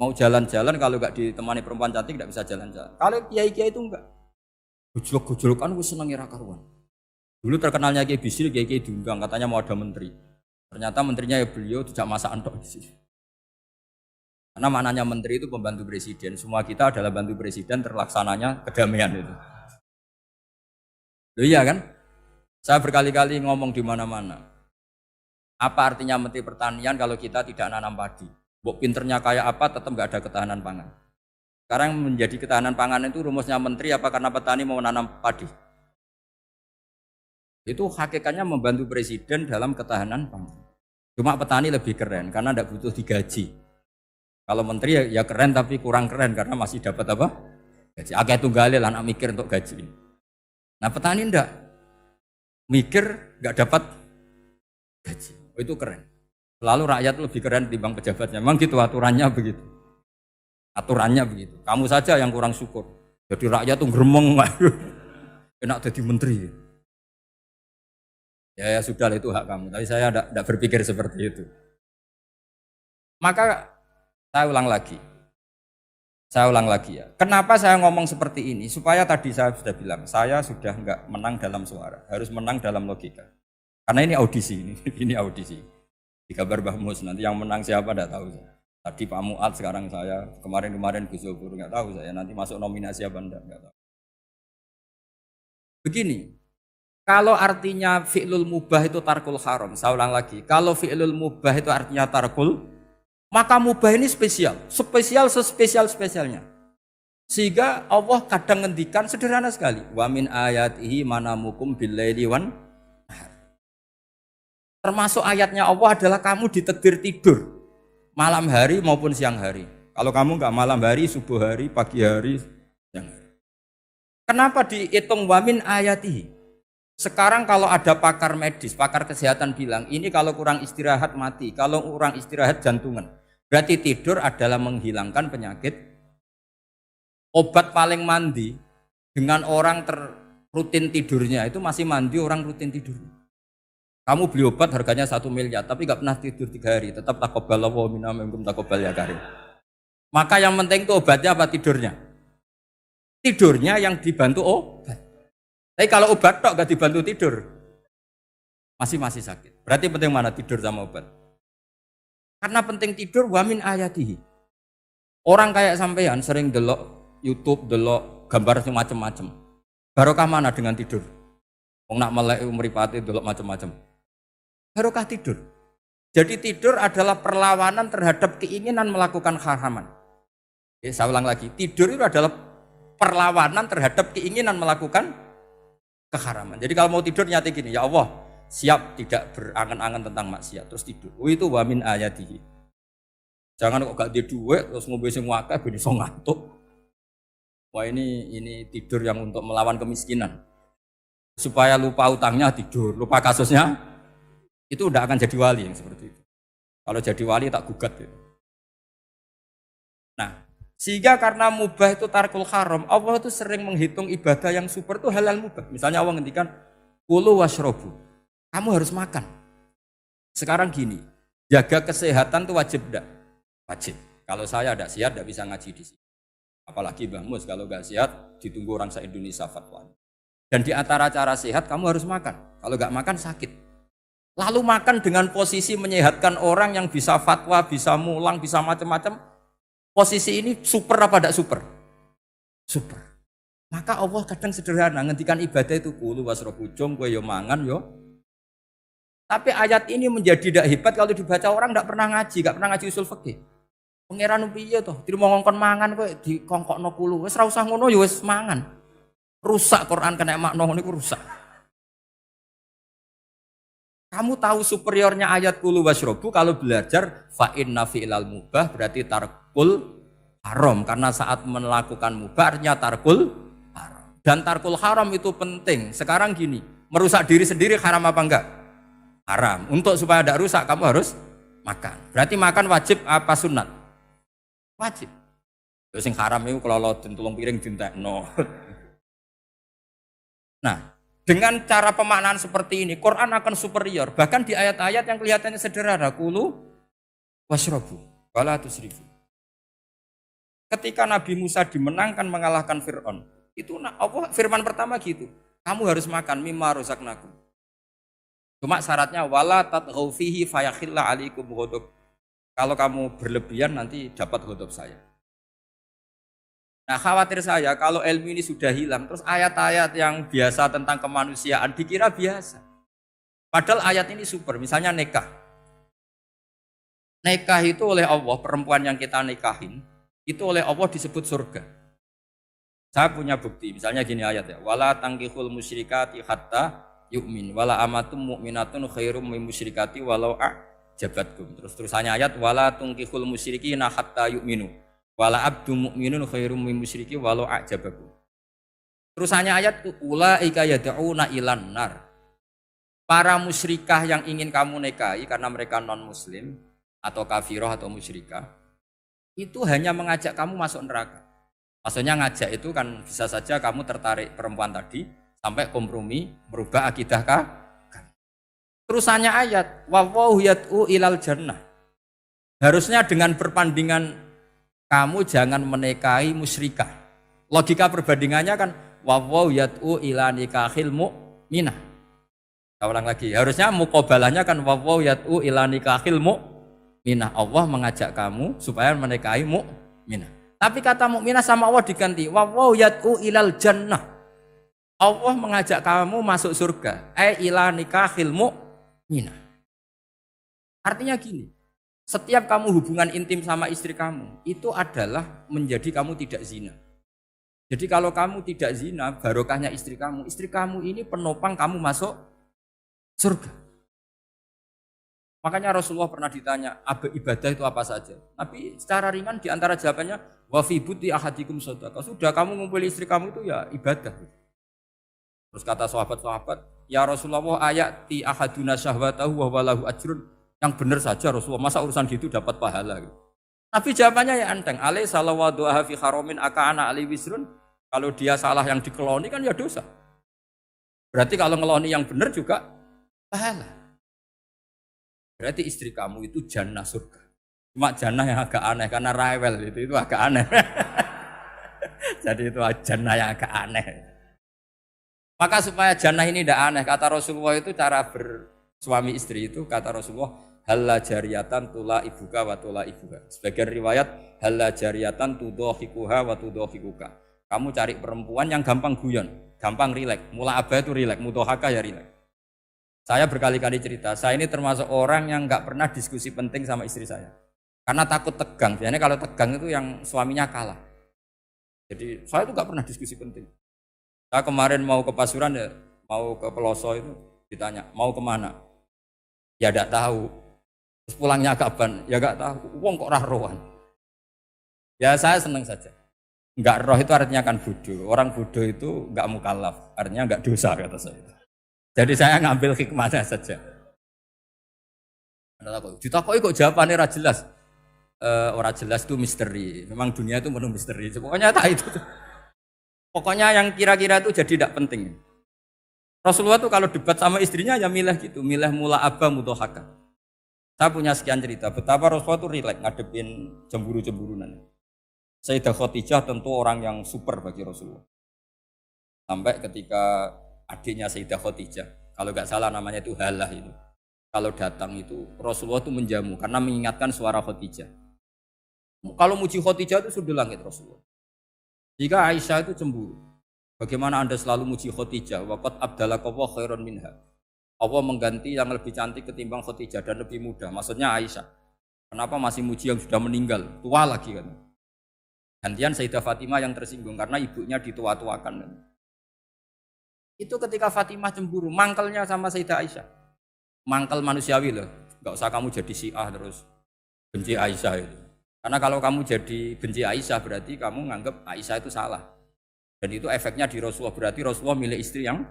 Mau jalan-jalan kalau nggak ditemani perempuan cantik nggak bisa jalan-jalan. Kalau kiai-kiai itu enggak. Gojlok-gojlokan gue seneng ira karuan. Dulu terkenalnya Kiai Bisri, Kiai diundang katanya mau ada menteri. Ternyata menterinya ya beliau tidak masak antok di sini. Karena maknanya menteri itu pembantu presiden. Semua kita adalah bantu presiden terlaksananya kedamaian itu. Loh iya kan? Saya berkali-kali ngomong di mana-mana. Apa artinya menteri pertanian kalau kita tidak nanam padi? Bok pinternya kayak apa tetap nggak ada ketahanan pangan. Sekarang menjadi ketahanan pangan itu rumusnya menteri apa karena petani mau nanam padi? Itu hakikatnya membantu presiden dalam ketahanan pangan. Cuma petani lebih keren karena tidak butuh digaji. Kalau menteri ya keren tapi kurang keren karena masih dapat apa? Gaji. Agak tunggalil anak mikir untuk gaji. Nah petani enggak mikir nggak dapat gaji. Oh, itu keren. Lalu rakyat lebih keren dibanding pejabatnya. Memang gitu aturannya begitu. Aturannya begitu. Kamu saja yang kurang syukur. Jadi rakyat tuh gremeng, enak jadi menteri. Ya sudah itu hak kamu. Tapi saya tidak berpikir seperti itu. Maka saya ulang lagi ya. Kenapa saya ngomong seperti ini? Supaya tadi saya sudah bilang, saya sudah enggak menang dalam suara, harus menang dalam logika. Karena ini audisi, ini audisi. Di kabar Mbah Mus, nanti yang menang siapa enggak tahu saya. Tadi Pak Muat, sekarang saya, kemarin Gus Zobur enggak tahu saya. Nanti masuk nominasi apa enggak tahu. Begini, kalau artinya fi'lul mubah itu tarkul haram, saya ulang lagi. Kalau fi'lul mubah itu artinya tarkul, maka mubah ini spesial sespesialnya. Sehingga Allah kadang ngendikan sederhana sekali. Wa min ayatihi manamukum billaili wan nahar. Termasuk ayatnya Allah adalah kamu ditedir tidur malam hari maupun siang hari. Kalau kamu enggak malam hari, subuh hari, pagi hari, siang hari. Kenapa dihitung wa min ayatihi? Sekarang kalau ada pakar medis, pakar kesehatan bilang, ini kalau kurang istirahat mati, kalau kurang istirahat jantungan. Berarti tidur adalah menghilangkan penyakit. Obat paling mandi dengan orang rutin tidurnya, itu masih mandi orang rutin tidur. Kamu beli obat harganya 1 miliar, tapi gak pernah tidur 3 hari, tetap taqabbalallahu minna minkum taqabbal ya karim. Maka yang penting itu obatnya apa tidurnya? Tidurnya yang dibantu obat. Tapi kalau obat tok gak dibantu tidur, masih sakit. Berarti penting mana tidur sama obat? Karena penting tidur wa min ayatihi. Orang kayak sampean sering delok YouTube, delok gambar macam-macam. Barokah mana dengan tidur? Wong nak melek mripate delok macam-macam. Barokah tidur. Jadi tidur adalah perlawanan terhadap keinginan melakukan haraman. Saya ulang lagi, tidur itu adalah perlawanan terhadap keinginan melakukan keharaman. Jadi kalau mau tidur nyati gini, ya Allah, siap tidak berangan-angan tentang maksiat terus tidur. Oh itu wa min ayatihi. Jangan kok gak di duit terus ngombe sing akeh ben iso ngantuk. Wah ini tidur yang untuk melawan kemiskinan. Supaya lupa utangnya tidur, lupa kasusnya itu udah akan jadi wali yang seperti itu. Kalau jadi wali tak gugat gitu. Nah, sehingga karena mubah itu tarkul haram, Allah itu sering menghitung ibadah yang super itu halal mubah. Misalnya Allah ngendikan kulu washrobu, kamu harus makan. Sekarang gini, Jaga kesehatan itu wajib enggak? Wajib. Kalau saya tidak sehat tidak bisa ngaji di sini. Apalagi Mbah Mus kalau nggak sehat ditunggu orang se-Indonesia fatwa. Dan di antara cara sehat kamu harus makan. Kalau nggak makan sakit. Lalu makan dengan posisi menyehatkan orang yang bisa fatwa, bisa mulang, bisa macam-macam. Posisi ini super apa tidak super? Super. Maka Allah kadang sederhana ngendikan ibadah itu kulu wasrobu jom kowe yo mangan yo. Tapi ayat ini menjadi tidak hebat kalau dibaca orang tidak pernah ngaji, nggak pernah ngaji usul fikih. Pangeran piye to? Dirimo ngongkon mangan kowe dikongkokno kulu. Wis ora usah ngono ya wis mangan. Rusak Quran kena makna niku rusak. Kamu tahu superiornya ayat kulu wasrobu kalau belajar fa inna fi'lal mubah berarti tarkul haram karena saat melakukan mubah artinya tarkul haram. Dan tarkul haram itu penting. Sekarang gini, merusak diri sendiri haram apa enggak? Haram. Untuk supaya tidak rusak kamu harus makan. Berarti makan wajib apa sunat? Wajib. Terus yang haram itu kalau tulung piring dintekno. Nah, dengan cara pemaknaan seperti ini, Quran akan superior. Bahkan di ayat-ayat yang kelihatannya sederhana, kulu wasrobu, wala tusrifu. Ketika Nabi Musa dimenangkan mengalahkan Fir'aun, itu Allah firman pertama gitu, kamu harus makan mimma rozaqnakum. Cuma syaratnya wala tatghaw fihi fayakhilla alaikum ghadab. Kalau kamu berlebihan nanti dapat ghadab saya. Nah, khawatir saya kalau ilmu ini sudah hilang, terus ayat-ayat yang biasa tentang kemanusiaan dikira biasa. Padahal ayat ini super, misalnya nikah. Nikah itu oleh Allah, perempuan yang kita nikahin, itu oleh Allah disebut surga. Saya punya bukti, misalnya gini ayat ya, wala tangkihul musyrikati hatta yu'min, wala amatum mu'minatun khairum min musyrikati walau a'jabatkum. Terus-terusannya ayat, wala tangkihul musyrikina hatta yu'minu. Wala abdu mu'minun khairum min musyriki walau a'jabakum. Terusannya ayat ulaika yad'una ilan nar. Para musyrikah yang ingin kamu nikahi karena mereka non muslim atau kafirah atau musyrikah itu hanya mengajak kamu masuk neraka. Maksudnya ngajak itu kan bisa saja kamu tertarik perempuan tadi sampai kompromi merubah akidah kah? Terusannya ayat wallahu yad'u ilal jannah. Harusnya dengan perbandingan kamu jangan menikahi musyrikah. Logika perbandingannya kan wawaw yad'u ila nikahil mu'minah. Saya ulang lagi, harusnya muqabalahnya kan wawaw yad'u ila nikahil mu'minah. Allah mengajak kamu supaya menikahi mu'minah. Tapi kata mu'minah sama Allah diganti wawaw yad'u ilal jannah. Allah mengajak kamu masuk surga. Ila nikahil mu'minah. Artinya gini, setiap kamu hubungan intim sama istri kamu, itu adalah menjadi kamu tidak zina. Jadi kalau kamu tidak zina, barokahnya istri kamu ini penopang kamu masuk surga. Makanya Rasulullah pernah ditanya, ibadah itu apa saja? Tapi secara ringan diantara jawabannya, wa fi buti ahadikum shadaqah. Sudah kamu ngumpul istri kamu itu ya ibadah. Terus kata sahabat-sahabat, ya Rasulullah ayati ahaduna syahwatahu wa walahu ajrun. Yang benar saja Rasulullah, masa urusan gitu dapat pahala gitu. Tapi jawabannya ya enteng, alai salawaduha fi haramin aka'ana alai wisrun. Kalau dia salah yang dikeloni kan ya dosa. Berarti kalau ngeloni yang benar juga pahala. Berarti istri kamu itu jannah surga. Cuma jannah yang agak aneh karena rewel itu agak aneh. Jadi itu jannah yang agak aneh. Maka supaya jannah ini tidak aneh, kata Rasulullah itu cara bersuami istri itu, kata Rasulullah halla jariyatan tula ibuka wa tula ibuka. Sebagian riwayat halla jariyatan tudhahikuha wa tudhahikuka. Kamu cari perempuan yang gampang guyon, gampang rileks. Mula abah itu rileks, mudhahaka ya rileks. Saya berkali-kali cerita, saya ini termasuk orang yang nggak pernah diskusi penting sama istri saya. Karena takut tegang. Biasanya kalau tegang itu yang suaminya kalah. Jadi saya itu nggak pernah diskusi penting. Saya kemarin mau ke Pasuruan ya, mau ke Peloso itu ditanya, mau kemana? Ya tidak tahu. Terus pulangnya kapan? Ya enggak tahu. Wong kok rohan. Ya saya senang saja. Enggak roh itu artinya kan bodoh. Orang bodoh itu enggak mukallaf, artinya enggak dosa kata saya. Jadi saya ngambil hikmahnya saja. Ditakoki kok jawabannya ora jelas. Ora jelas itu misteri. Memang dunia itu penuh misteri. Pokoknya tak itu. Pokoknya yang kira-kira itu jadi tidak penting. Rasulullah tuh kalau debat sama istrinya ya milih gitu, milih mula abah mudhahaka. Saya punya sekian cerita betapa Rasulullah itu rileks ngadepin cemburu-cemburunan. Sayyidah Khadijah tentu orang yang super bagi Rasulullah. Sampai ketika adiknya Sayyidah Khadijah, kalau nggak salah namanya itu Halah itu. Kalau datang itu Rasulullah itu menjamu karena mengingatkan suara Khadijah. Kalau muji Khadijah itu sudah langit Rasulullah. Jika Aisyah itu cemburu, bagaimana Anda selalu muji Khadijah? Waqad abdalakallahu khairan minha. Allah mengganti yang lebih cantik ketimbang Khadijah dan lebih muda. Maksudnya Aisyah. Kenapa masih muji yang sudah meninggal? Tua lagi kan. Gantian Sayyidah Fatimah yang tersinggung karena ibunya ditua-tuakan. Itu ketika Fatimah cemburu, mangkelnya sama Sayyidah Aisyah. Mangkel manusiawi loh. Gak usah kamu jadi Syiah terus benci Aisyah itu. Karena kalau kamu jadi benci Aisyah berarti kamu nganggap Aisyah itu salah. Dan itu efeknya di Rasulullah, berarti Rasulullah milih istri yang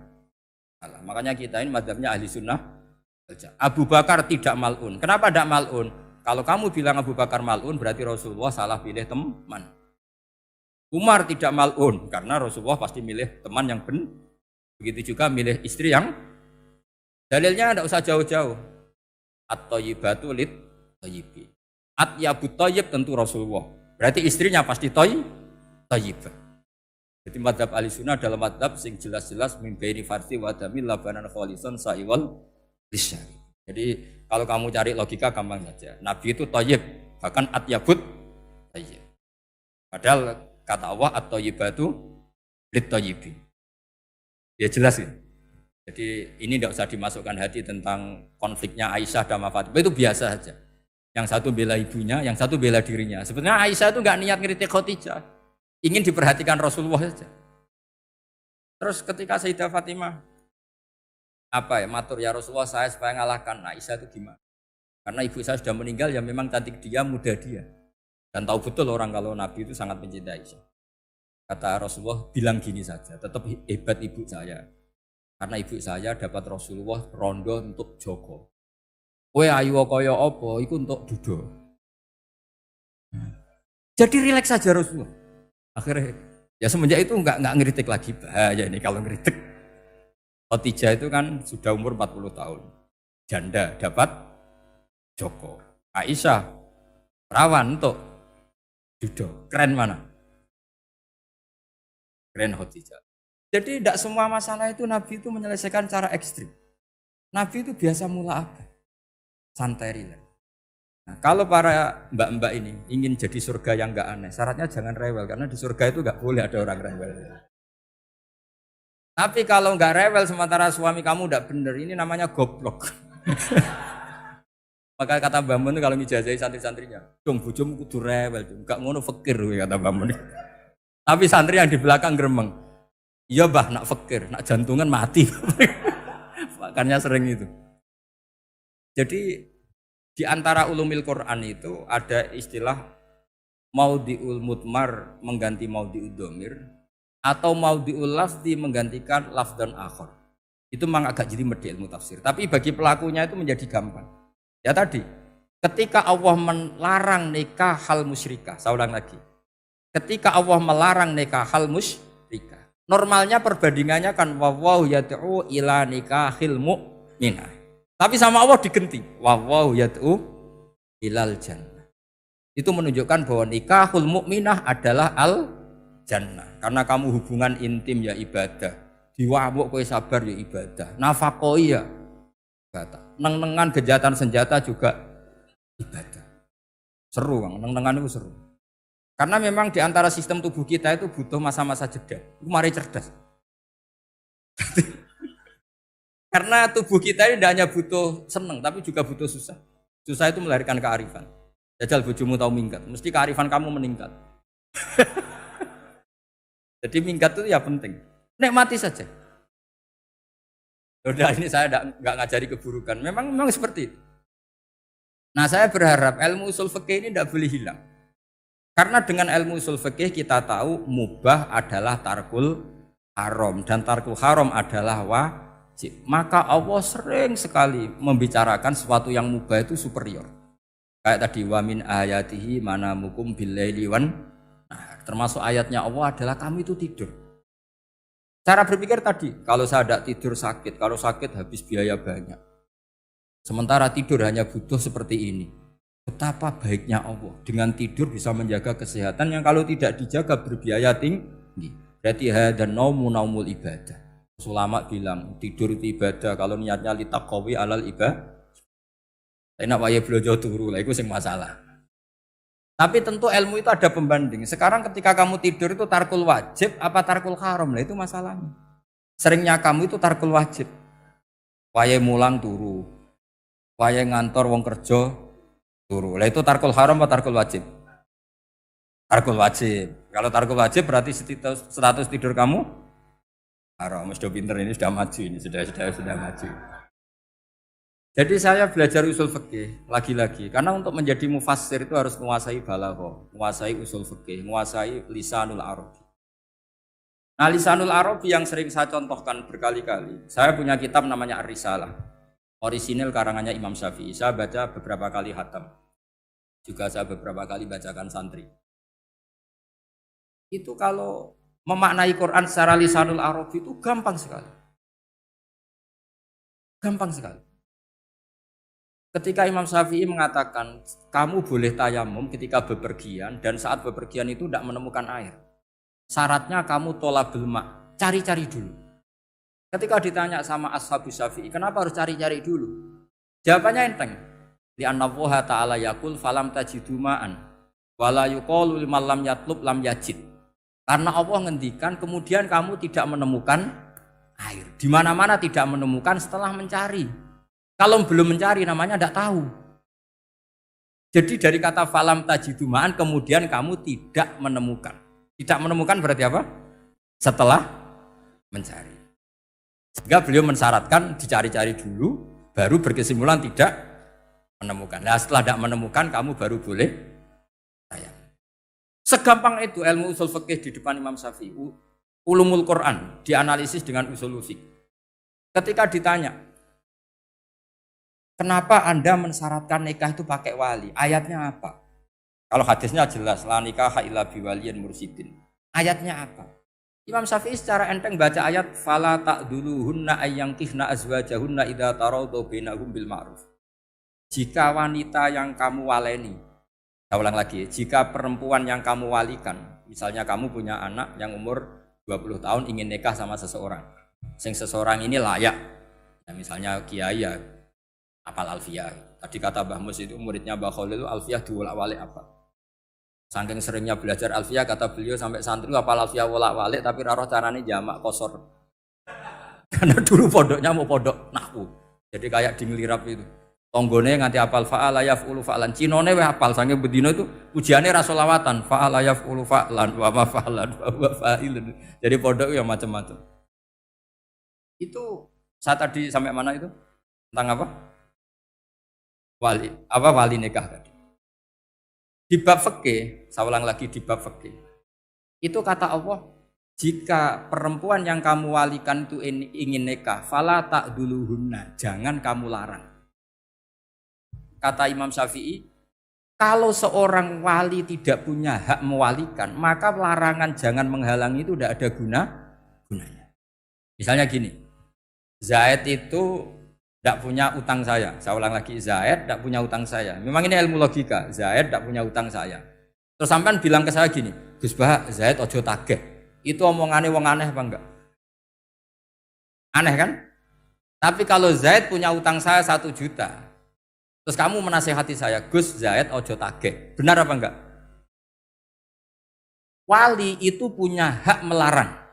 salah. Makanya kita ini madzhabnya ahli sunnah. Abu Bakar tidak mal'un. Kenapa tidak mal'un? Kalau kamu bilang Abu Bakar mal'un berarti Rasulullah salah pilih teman. Umar tidak mal'un karena Rasulullah pasti milih teman yang benar. Begitu juga milih istri yang dalilnya tidak usah jauh-jauh. At-thayyibatu lit-thayyibi. At-yabut thayyib tentu Rasulullah. Berarti istrinya pasti thayyibah. Jadi madzhab ahli sunnah dalam madzhab sing jelas-jelas min baini farsi wa damil labanan khalisan sa'iwal lisyari. Jadi kalau kamu cari logika gampang saja. Nabi itu thayyib, bahkan at-yabut thayyib. Padahal kata Allah at-thayyibatu lit-thayyibi. Ya jelas ya. Jadi ini tidak usah dimasukkan hati tentang konfliknya Aisyah dan Fatimah, itu biasa saja. Yang satu bela ibunya, yang satu bela dirinya. Sebenarnya Aisyah itu nggak niat ngeritik Khadijah, ingin diperhatikan Rasulullah saja. Terus ketika Sayyidah Fatimah matur ya Rasulullah saya supaya ngalahkan Aisyah itu gimana? Karena ibu saya sudah meninggal, ya memang cantik dia, muda dia. Dan tahu betul orang kalau Nabi itu sangat mencintai Aisyah. Kata Rasulullah, bilang gini saja, tetap hebat ibu saya. Karena ibu saya dapat Rasulullah rondo untuk Joko. Kowe ayu kaya apa, iku untuk dudo. Jadi rileks saja Rasulullah. Akhirnya, ya semenjak itu enggak ngeritik lagi. Bahaya ini kalau ngeritik. Khadijah itu kan sudah umur 40 tahun. Janda dapat Joko. Aisyah perawan untuk dudo. Keren mana? Keren Khadijah. Jadi tidak semua masalah itu Nabi itu menyelesaikan cara ekstrim. Nabi itu biasa mula apa? Santai rileks. Nah, kalau para mbak-mbak ini ingin jadi surga yang enggak aneh, syaratnya jangan rewel karena di surga itu enggak boleh ada orang rewel. Tapi kalau enggak rewel sementara suami kamu enggak benar, ini namanya goblok. Maka kata Mbak Mun kalau ngijazahi santri-santrinya, "Dong bojomu kudu rewel, enggak ngono fakir," kata Mbak Mun. Tapi santri yang di belakang gremeng, "Iya, Mbah, nak fakir, nak jantungan mati." Makanya sering itu. Jadi di antara ulumil Quran itu ada istilah maudhi'ul mudmar mengganti maudhi'ud dhamir atau maudhi'ul lafzi menggantikan lafdzan akhar. Itu memang agak jadi medhi ilmu tafsir. Tapi bagi pelakunya itu menjadi gampang. Ya tadi, ketika Allah melarang nikah hal musyrikah, saya ulang lagi. Ketika Allah melarang nikah hal musyrikah, normalnya perbandingannya kan wallahu yad'u ila nikahil mu'minah. Tapi sama Allah digenti, wallahu yad'u ilal jannah. Itu menunjukkan bahwa nikahul mukminah adalah al jannah. Karena kamu hubungan intim ya ibadah. Diwamuk kowe sabar ya ibadah. Nafakoi ya ibadah. Neng-nengan kejahatan senjata juga ibadah. Seru Bang, neng-nengan itu seru. Karena memang di antara sistem tubuh kita itu butuh masa-masa jeda. Itu mari cerdas. Karena tubuh kita ini tidak hanya butuh seneng, tapi juga butuh susah. Susah itu melahirkan kearifan. Jajal bojomu tahu minggat, mesti kearifan kamu meningkat. Jadi minggat itu ya penting. Nikmati saja. Udah ini saya nggak ngajari keburukan. Memang seperti itu. Nah saya berharap ilmu usul fikih ini tidak boleh hilang. Karena dengan ilmu usul fikih kita tahu mubah adalah tarkul haram dan tarkul haram adalah wajib. Maka Allah sering sekali membicarakan sesuatu yang mubah itu superior. Kayak tadi wa min ayatihi manamukum billaili wan nahar. Termasuk ayatnya Allah adalah kami itu tidur. Cara berpikir tadi, kalau saya tidak tidur sakit, kalau sakit habis biaya banyak. Sementara tidur hanya butuh seperti ini. Betapa baiknya Allah. Dengan tidur bisa menjaga kesehatan yang kalau tidak dijaga berbiaya tinggi. Berarti dan naumul ibadah. Ulama bilang tidur itu ibadah kalau niatnya litaqawi alal ibadah. Enak wae blojo turu lah itu sing masalah. Tapi tentu ilmu itu ada pembanding. Sekarang ketika kamu tidur itu tarkul wajib apa tarkul haram lah itu masalahnya. Seringnya kamu itu tarkul wajib. Wae mulang turu. Wae ngantor wong kerja turu. Lah itu tarkul haram apa tarkul wajib? Tarkul wajib. Kalau tarkul wajib berarti status tidur kamu haram. Sudah pinter ini sudah maju ini sudah maju. Jadi saya belajar usul fikih lagi-lagi karena untuk menjadi mufassir itu harus menguasai balaghah, menguasai usul fikih, menguasai lisanul arabi. Nah, lisanul arabi yang sering saya contohkan berkali-kali. Saya punya kitab namanya Ar-Risalah. Orisinil karangannya Imam Syafi'i. Saya baca beberapa kali khatam. Juga saya beberapa kali bacakan santri. Itu kalau memaknai Quran secara lisanul arabi itu gampang sekali. Gampang sekali. Ketika Imam Syafi'i mengatakan kamu boleh tayamum ketika bepergian dan saat bepergian itu tidak menemukan air. Syaratnya kamu tolabul ma, cari-cari dulu. Ketika ditanya sama ashabus Syafi'i, kenapa harus cari-cari dulu? Jawabannya enteng. Li'anna Allah ta'ala yaqul falam tajidu ma'an wala yuqalu liman lam yatlub lam yajid. Karena Allah ngendikan kemudian kamu tidak menemukan air. Di mana-mana tidak menemukan setelah mencari. Kalau belum mencari namanya tidak tahu. Jadi dari kata falam tajidumaan kemudian kamu tidak menemukan. Tidak menemukan berarti apa? Setelah mencari. Sehingga beliau mensyaratkan dicari-cari dulu, baru berkesimpulan tidak menemukan. Nah setelah tidak menemukan kamu baru boleh tayamum. Segampang itu ilmu usul fikih di depan Imam Syafi'i. Ulumul Quran dianalisis dengan usul fikih. Ketika ditanya, kenapa Anda mensyaratkan nikah itu pakai wali? Ayatnya apa? Kalau hadisnya jelas, la nikaha illa biwaliyin mursyidin. Ayatnya apa? Imam Syafi'i secara enteng baca ayat fala ta'duluhunna ayyankihna azwajahunna idza tarawdu bainahum bil ma'ruf. Jika wanita yang kamu waleni, saya ulang lagi, jika perempuan yang kamu walikan, misalnya kamu punya anak yang umur 20 tahun ingin nikah sama seseorang. Seseorang ini layak. Ya, misalnya kiai ya apal Alfiyah. Tadi kata Mbah Mus itu muridnya Mbah Khalil Alfiyah diwolak-walik apa? Saking seringnya belajar Alfiyah kata beliau sampai santri apal Alfiyah wolak-walik tapi raro carane jamak kosor. Karena dulu pondoknya mau pondok nahwu. Jadi kayak di ngelirap itu. Tonggone nganti apal fa'ala yaf'ulu fa'lan. Cinone weh apal saking bedino itu ujiane ra selawatan fa'ala yaf'ulu fa'lan wa ma fa'lan wa huwa fa'ilun. Jadi pondok ya macam-macam. Itu saya tadi sampai mana itu? Tentang apa? Wali nikah tadi. Di bab fikih, saya ulang lagi di bab fikih. Itu kata Allah, jika perempuan yang kamu walikan itu ingin nikah, fala ta'duluhunna, jangan kamu larang. Kata Imam Syafi'i, kalau seorang wali tidak punya hak mewalikan, maka larangan jangan menghalangi itu tidak ada gunanya. Misalnya gini, Zaid itu tidak punya utang saya ulang lagi, Zaid tidak punya utang saya. Memang ini ilmu logika, Zaid tidak punya utang saya. Terus sampean bilang ke saya gini, Gus Bah, Zaid ojo tageh. Itu omongannya wong aneh apa enggak? Aneh kan? Tapi kalau Zaid punya utang saya 1 juta, terus kamu menasihati saya, Gus Zaid ojo tageh. Benar apa enggak? Wali itu punya hak melarang.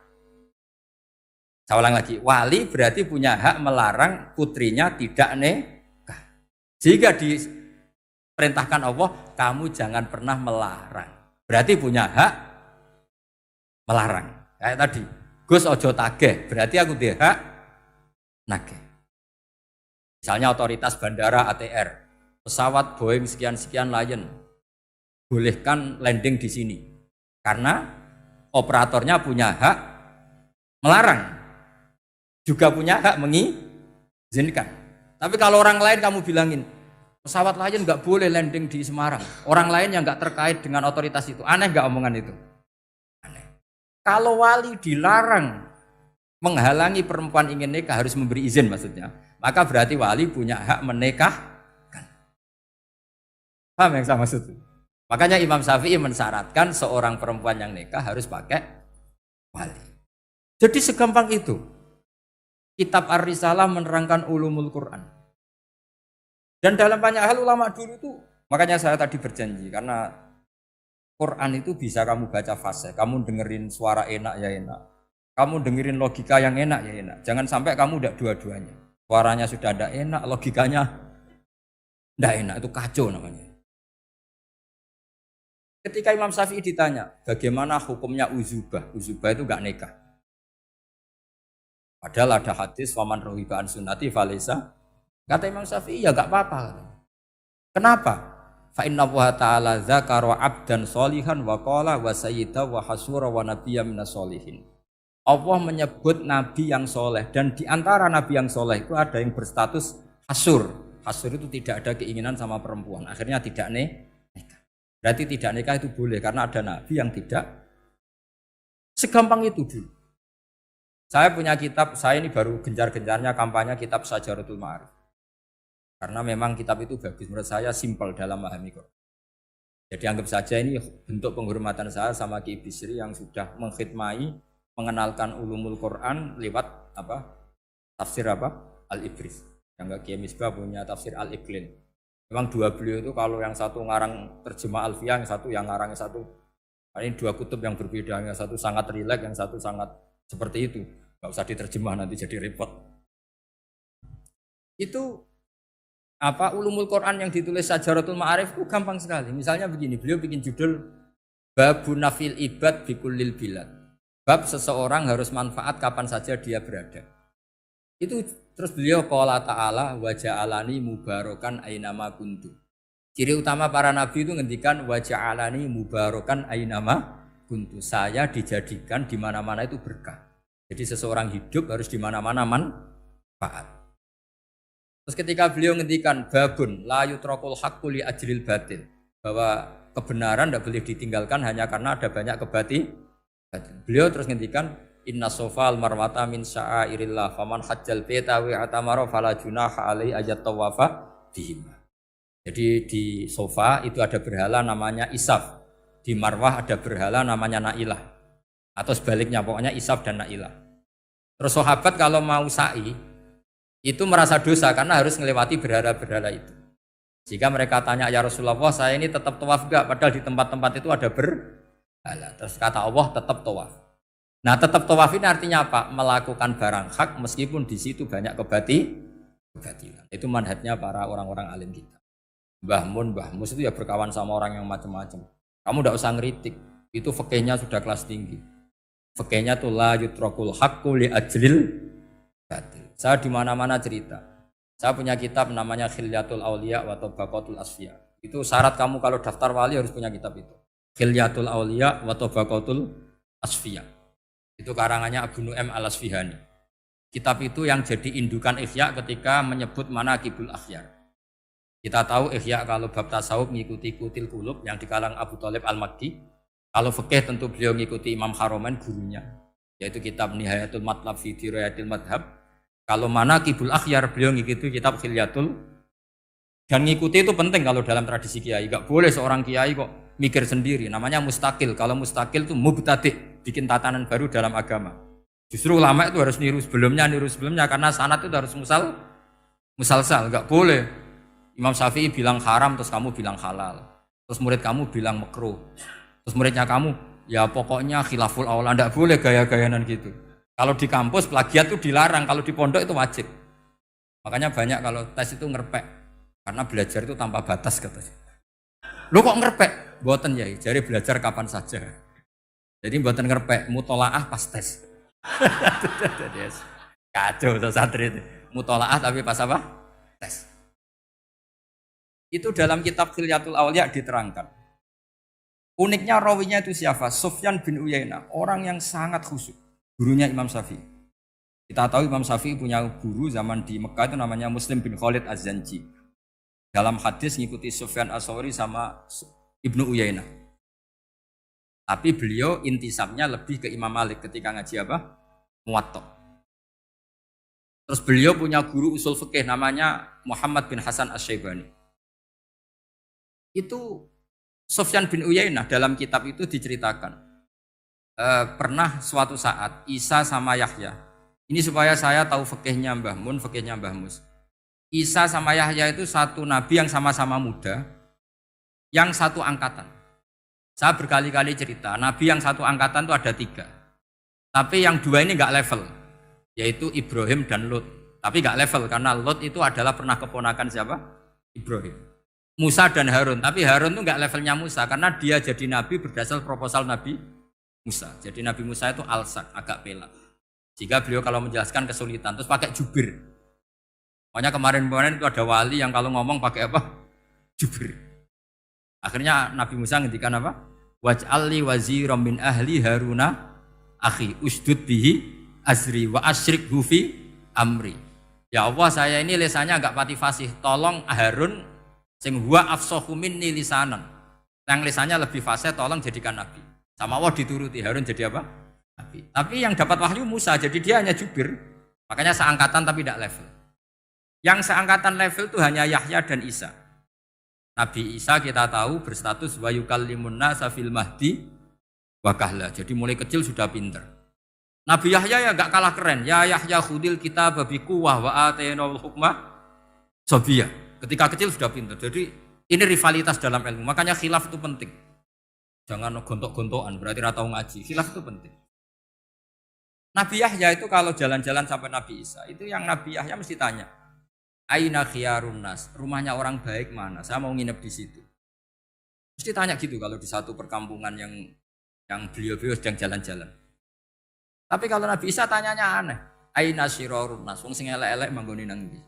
Saya ulang lagi, wali berarti punya hak melarang putrinya tidak nikah. Jika diperintahkan Allah, kamu jangan pernah melarang. Berarti punya hak melarang. Kayak tadi, Gus ojo tageh, berarti aku dia hak nageh. Misalnya otoritas bandara ATR, pesawat Boeing sekian-sekian Lion, bolehkan landing di sini. Karena operatornya punya hak melarang. Juga punya hak mengizinkan. Tapi kalau orang lain kamu bilangin, pesawat Lion nggak boleh landing di Semarang. Orang lain yang nggak terkait dengan otoritas itu, aneh nggak omongan itu? Aneh. Kalau wali dilarang menghalangi perempuan ingin nikah harus memberi izin maksudnya. maka berarti wali punya hak menikahkan. Paham yang saya maksud? Makanya Imam Syafi'i mensyaratkan seorang perempuan yang nikah harus pakai wali. Jadi segampang itu. Kitab Ar-Risalah menerangkan ulumul Quran. Dan dalam banyak hal ulama dulu itu, makanya saya tadi berjanji, karena Quran itu bisa kamu baca fase, kamu dengerin suara enak ya enak, kamu dengerin logika yang enak ya enak. Jangan sampai kamu udah dua-duanya. Suaranya sudah ada enak, logikanya tidak enak, itu kacau namanya. Ketika Imam Syafi'i ditanya, bagaimana hukumnya uzubah? Uzubah itu gak nikah. Padahal ada hadis waman rohiba an sunnati falesa. Kata Imam Syafi'i ya gak apa-apa. Kenapa? Fa inna wa ta'ala dzakara 'abdan sholihan wa qala wa sayyida wa hasura wa nabiyya minas sholihin. Allah menyebut nabi yang soleh, dan di antara nabi yang soleh itu ada yang berstatus hasur. Hasur itu tidak ada keinginan sama perempuan. Akhirnya tidak nikah. Berarti tidak nikah itu boleh karena ada nabi yang tidak. Segampang itu dulu. Saya punya kitab, saya ini baru gencar-gencarnya kampanye kitab Syajaratul Ma'arif. Karena memang kitab itu bagus, menurut saya simpel dalam memahami Quran. Jadi anggap saja ini bentuk penghormatan saya sama Ki Bisri yang sudah mengkhidmai, mengenalkan ulumul Quran lewat tafsir Al-Ibris. Yang Ki Misbah punya tafsir Al-Iqlin. Memang dua beliau itu kalau yang satu ngarang terjemah Alfiyah, yang satu yang ngarang satu. Ini dua kutub yang berbeda, yang satu sangat rileks, yang satu sangat seperti itu. Gak usah diterjemah nanti jadi repot. Itu ulumul Quran yang ditulis Syajaratul Ma'arif itu gampang sekali. Misalnya begini, beliau bikin judul Babu Nafil Ibad Bikullil Bilad. Bab seseorang harus manfaat kapan saja dia berada. Itu terus beliau qala ta'ala wa ja'alani mubarakan ainama kuntu. Ciri utama para nabi itu ngendikan wa ja'alani mubarakan ainama kuntu. Saya dijadikan di mana-mana itu berkah. Jadi seseorang hidup harus di mana-mana manfaat. Terus ketika beliau ngendikan babun la yutrakul haqqu li ajril batil, bahwa kebenaran tidak boleh ditinggalkan hanya karena ada banyak kebatilan. Beliau terus ngendikan inna sofal marwata min sya'airillah faman hajjal baita wa atamara fala junaha alai ayat tawafa bihima. Jadi di sofa itu ada berhala namanya Isaf, di Marwah ada berhala namanya Nailah, atau sebaliknya pokoknya Isaf dan Nailah. Terus sahabat kalau mau sa'i itu merasa dosa karena harus melewati berhala-berhala itu. Jika mereka tanya ya Rasulullah, saya ini tetap tawaf enggak? Padahal di tempat-tempat itu ada berhala. Terus kata Allah tetap tawaf. Nah tetap tawaf ini artinya apa? Melakukan barang hak meskipun di situ banyak kebatilan. Itu manhajnya para orang-orang alim kita. Mbah Mus itu ya berkawan sama orang yang macam-macam. Kamu tidak usah ngeritik. Itu fikihnya sudah kelas tinggi. Fikihnya tuh la yutrakul haqqu li ajril batil. Saya di mana-mana cerita. Saya punya kitab namanya Khilyatul Auliya wa Tabaqatul Asfiya. Itu syarat kamu kalau daftar wali harus punya kitab itu. Khilyatul Auliya wa Tabaqatul Asfiya. Itu karangannya Abu Nu'aim Al-Asfihani. Kitab itu yang jadi indukan Ihya ketika menyebut manaqibul akhyar. Kita tahu Ihya kalau bab tasawuf mengikuti Kutil Qulub yang dikalang Abu Thalib Al-Makki. Kalau fikih tentu beliau mengikuti Imam Haromain gurunya, yaitu kitab Nihayatul Matlab fi Dirayatil Madhab. Kalau manaqibul akhyar beliau mengikuti kitab Khilyatul. Dan ngikuti itu penting kalau dalam tradisi kiai. Gak boleh seorang kiai kok mikir sendiri. Namanya mustakil. Kalau mustakil itu mubtadi', bikin tatanan baru dalam agama. Justru ulama itu harus niru sebelumnya karena sanad itu harus musalsal. Gak boleh Imam Syafi'i bilang haram terus kamu bilang halal. Terus murid kamu bilang makruh. Terus muridnya kamu ya pokoknya khilaful aula. Gak boleh gaya-gayanan gitu. Kalau di kampus plagiat itu dilarang, kalau di pondok itu wajib. Makanya banyak kalau tes itu ngerpek. Karena belajar itu tanpa batas katanya. Lu kok ngerpek? Mboten ya, jadi belajar kapan saja. Jadi mboten ngerpek, mutolaah pas tes. Kacau tuh santri itu. Mutolaah tapi pas apa? Tes. Itu dalam kitab Khilyatul Auliya diterangkan. Uniknya rawinya itu siapa? Sufyan bin Uyainah, orang yang sangat khusyuk. Gurunya Imam Syafi'i. Kita tahu Imam Syafi'i punya guru zaman di Mekah itu namanya Muslim bin Khalid Az-Zanji. Dalam hadis ngikuti Sufyan As-Sawri sama Ibnu Uyainah. Tapi beliau intisabnya lebih ke Imam Malik ketika ngaji apa? Muwatta. Terus beliau punya guru usul fikih namanya Muhammad bin Hasan Asy-Syaibani. Itu Sufyan bin Uyainah dalam kitab itu diceritakan. Pernah suatu saat Isa sama Yahya. Ini supaya saya tahu fikihnya Mbah Mun, fikihnya Mbah Mus. Isa sama Yahya itu satu nabi yang sama-sama muda, yang satu angkatan. Saya berkali-kali cerita, nabi yang satu angkatan itu ada 3. Tapi yang 2 ini enggak level, yaitu Ibrahim dan Lut. Tapi enggak level karena Lut itu adalah pernah keponakan siapa? Ibrahim. Musa dan Harun, tapi Harun itu enggak levelnya Musa karena dia jadi nabi berdasar proposal Nabi Musa. Jadi Nabi Musa itu alsak, agak pelak. Jika beliau kalau menjelaskan kesulitan, terus pakai jubir. Makanya kemarin-kemarin itu ada wali yang kalau ngomong pakai apa? Jubir. Akhirnya Nabi Musa ngendikan apa? Waj'alli waziran min ahli Haruna akhi usdud bihi azri wa asyrikhu fi amri. Ya Allah, saya ini lisannya agak pati fasih. Tolong Harun sing huwa afsahu minni lisanan. Yang lisannya lebih fasih tolong jadikan nabi. Sama Allah dituruti, Harun jadi apa? Nabi. Tapi yang dapat wahyu Musa, jadi dia hanya jubir. Makanya seangkatan tapi tidak level. Yang seangkatan level itu hanya Yahya dan Isa. Nabi Isa kita tahu berstatus wa yukallimun nasa fil mahdi wa kahla. Jadi mulai kecil sudah pinter. Nabi Yahya ya enggak kalah keren. Ya Yahya khudil kitab bi quwwah wa atainal hukma sabiyah. Ketika kecil sudah pinter. Jadi ini rivalitas dalam ilmu. Makanya khilaf itu penting. Jangan gontok-gontokan, berarti ora tau ngaji. Khilaf itu penting. Nabi Yahya itu kalau jalan-jalan sampai Nabi Isa, itu yang Nabi Yahya mesti tanya, aina khiyarun nas, rumahnya orang baik mana? Saya mau nginep di situ. Mesti tanya gitu kalau di satu perkampungan yang beliau-beliau sedang jalan-jalan. Tapi kalau Nabi Isa tanyanya aneh, aina syirarun nas, wong sing elek-elek manggone nang ndi?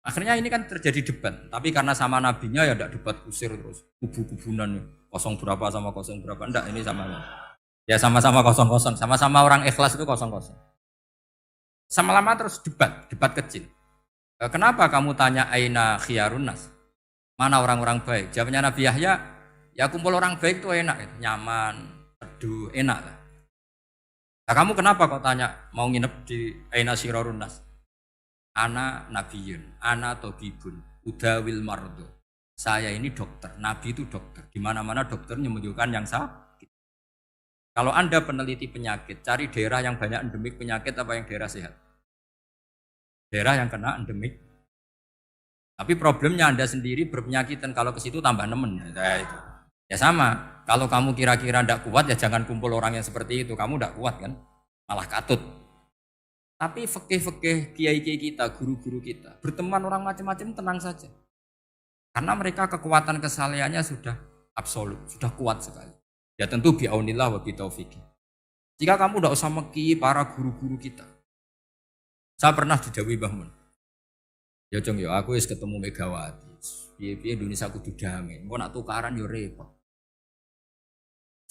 Akhirnya ini kan terjadi debat, tapi karena sama nabinya ya enggak debat kusir terus, kubu-kubunan kosong berapa sama kosong berapa, enggak, ini sama. Ya sama-sama kosong-kosong, sama-sama orang ikhlas itu kosong-kosong. Sama lama terus debat kecil. Kenapa kamu tanya aina khiyarun nas? Mana orang-orang baik? Jawabnya Nabi Yahya, ya kumpul orang baik itu enak, nyaman, teduh, enak lah. Nah, kamu kenapa kok tanya mau nginep di aina syirarun nas? Ana nabiyun, ana tobibun, udawil mardo. Saya ini dokter, nabi itu dokter. Di mana-mana dokternya menunjukkan yang sakit. Kalau Anda peneliti penyakit, cari daerah yang banyak endemik penyakit apa yang daerah sehat? Daerah yang kena endemik. Tapi problemnya Anda sendiri berpenyakit dan kalau ke situ tambah nemen. Ya sama, kalau kamu kira-kira tidak kuat ya jangan kumpul orang yang seperti itu. Kamu tidak kuat kan, malah katut. Tapi fikih-fikih kiai-kiai kita, guru-guru kita, berteman orang macam-macam tenang saja. Karena mereka kekuatan kesalehannya sudah absolut, sudah kuat sekali. Ya tentu bi'aunillah wa bitaufiqih. Jika kamu tidak usah meki para guru-guru kita. Saya pernah didhawuhi Mbah Mun. Ya Jong ya aku wis ketemu Megawati. Piye-piye Indonesia kudu damai. Engko nak tukaran yo repot.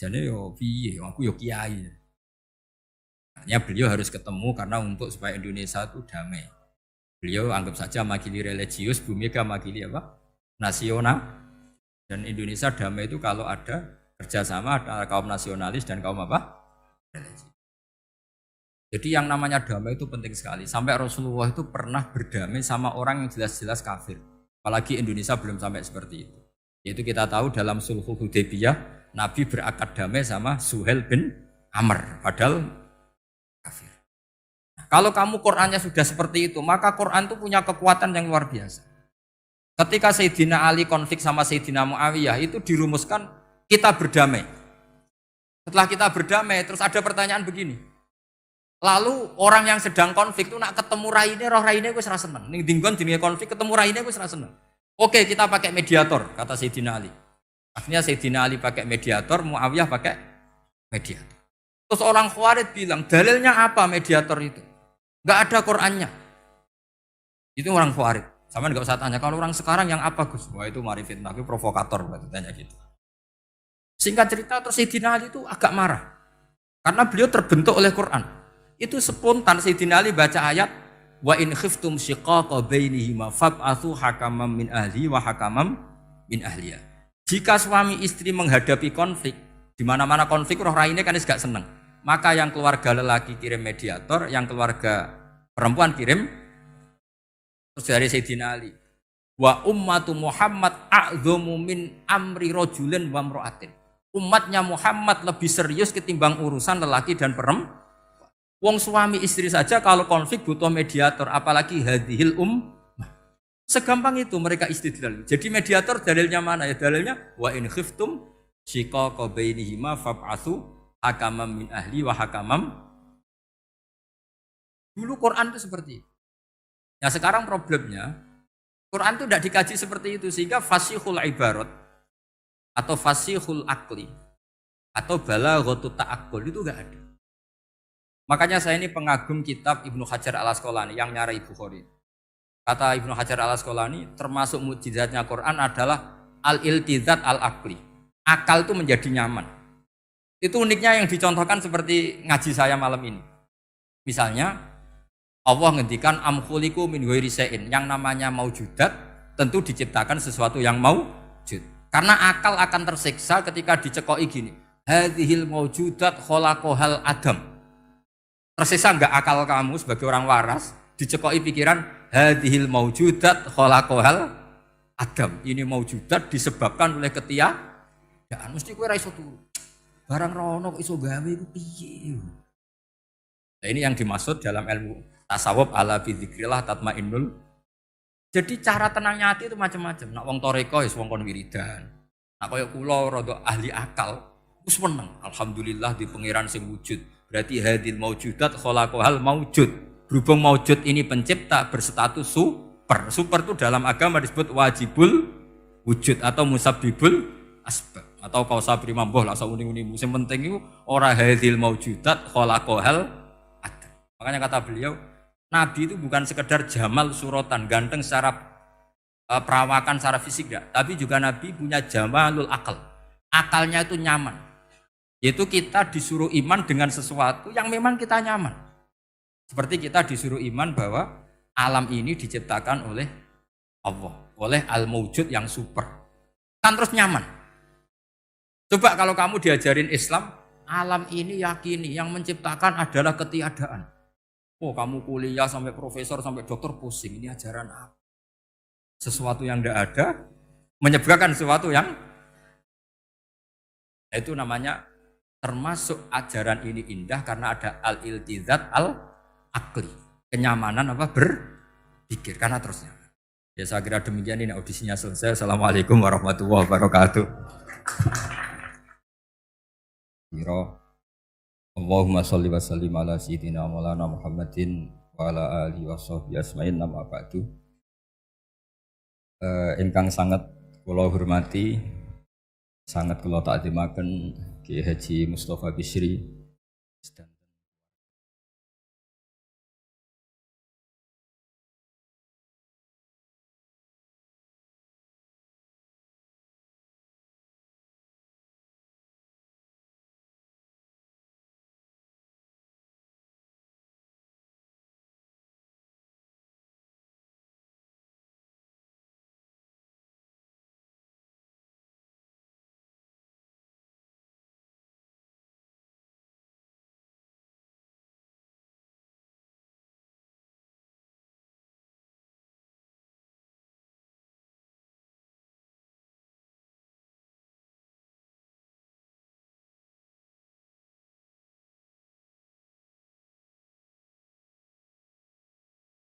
Jane yo piye aku yo kiai. Artinya beliau harus ketemu karena untuk supaya Indonesia itu damai. Beliau anggap saja makili religius, Bu Mega makili apa? Nasional. Dan Indonesia damai itu kalau ada kerjasama antara kaum nasionalis dan kaum apa? Religi. Jadi yang namanya damai itu penting sekali. Sampai Rasulullah itu pernah berdamai sama orang yang jelas-jelas kafir. Apalagi Indonesia belum sampai seperti itu. Yaitu kita tahu dalam Sulhul Hudaybiyah, Nabi berakad damai sama Suhail bin Amr. Padahal kafir. Nah, kalau kamu Qur'annya sudah seperti itu, maka Qur'an itu punya kekuatan yang luar biasa. Ketika Sayyidina Ali konflik sama Sayyidina Muawiyah itu dirumuskan kita berdamai. Setelah kita berdamai, terus ada pertanyaan begini. Lalu orang yang sedang konflik itu nak ketemu raine, roh raine wis ra seneng. Ning dinggon jenenge konflik ketemu raine wis ra seneng. Oke, kita pakai mediator, kata Sayyidina Ali. Akhirnya Sayyidina Ali pakai mediator, Muawiyah pakai mediator. Terus orang Khawarij bilang, dalilnya apa mediator itu? Enggak ada Qur'annya. Itu orang Khawarij. Sama enggak usah tanya, kalau orang sekarang yang apa Gus? Wah itu mari fitnah, itu provokator berarti tanya gitu. Singkat cerita terus Sayyidina Ali itu agak marah. Karena beliau terbentuk oleh Quran. Itu spontan Sayyidina Ali baca ayat wa in khiftum shiqaqa bainihima fab'atsu hakaman min ahli wa hakaman min ahliya. Jika suami istri menghadapi konflik, di mana-mana konflik roh raine kan gak seneng. Maka yang keluarga lelaki kirim mediator, yang keluarga perempuan kirim Terus dari Sayyidina Ali, wa ummatu Muhammad a'dhamu min amri rajulin wa imra'atin. Umatnya Muhammad lebih serius ketimbang urusan lelaki dan perempuan. Wong suami istri saja kalau konflik butuh mediator, apalagi hadhil Segampang itu mereka istidlal. Jadi mediator dalilnya mana ya? Dalilnya wa in khiftum shiqaqa bainihima fab'atsu hakaman min ahli wa hakamam. Dulu Quran itu seperti itu. Nah sekarang problemnya Quran itu tidak dikaji seperti itu sehingga fasihul ibarat atau fasihul akli atau balaghatut ta'aqqul itu enggak ada. Makanya saya ini pengagum kitab Ibnu Hajar al-Asqalani yang nyari Bukhari. Kata Ibnu Hajar al-Asqalani, termasuk mukjizatnya Quran adalah al-iltizat al-aqli. Akal itu menjadi nyaman. Itu uniknya yang dicontohkan seperti ngaji saya malam ini. Misalnya, Allah ngendikan am khuliqu min ghairi syai'in. Yang namanya maujudat tentu diciptakan sesuatu yang maujud. Karena akal akan tersiksa ketika dicekoki gini. Hadhil maujudat khalaqahal adam. Tersisa enggak akal kamu sebagai orang waras dicekoki pikiran hadhil maujudat khalaqahal adam. Ini maujudat disebabkan oleh ketiadaan. Mesti kowe ra iso turu. Barang rono kok iso gawe iku piye? Nah, ini yang dimaksud dalam ilmu tasawuf ala bi dzikrillah tatmainnul. Jadi cara tenangnya hati itu macam-macam. Nak wong toreko wis wong kon wiridan. Nak koyo kula rada ahli akal, wis meneng. Alhamdulillah di pangeran sing wujud. Berarti hadil maujudat khalaqahal maujud. Berhubung maujud ini pencipta berstatus super. Super itu dalam agama disebut wajibul wujud atau musabbibul asbab atau kausa primamboh lah sauni-uni. Yang penting itu ora hadil maujudat khalaqahal adam. Makanya kata beliau, Nabi itu bukan sekedar jamal suratan, ganteng secara perawakan secara fisik enggak, tapi juga Nabi punya jamalul akal. Akalnya itu nyaman. Yaitu kita disuruh iman dengan sesuatu yang memang kita nyaman. Seperti kita disuruh iman bahwa alam ini diciptakan oleh Allah, oleh al-mawjud yang super. Kan terus nyaman. Coba kalau kamu diajarin Islam, alam ini yakini yang menciptakan adalah ketiadaan. Oh kamu kuliah sampai profesor, sampai dokter pusing, ini ajaran apa? Sesuatu yang tidak ada, menyebabkan sesuatu yang itu namanya termasuk ajaran ini indah karena ada al-iltizat al-akli. Kenyamanan apa? Berpikir, karena terusnya. Ya saya kira demikian, ini audisinya selesai. Assalamualaikum warahmatullahi wabarakatuh. Allahumma sholli wa sallim ala sayyidina maulana Muhammadin wa ala alihi wa sahbihi asma'in nama ba'du. Ingkang sangat kula hormati, sangat kula takzimaken Kiai Haji Mustafa Bisri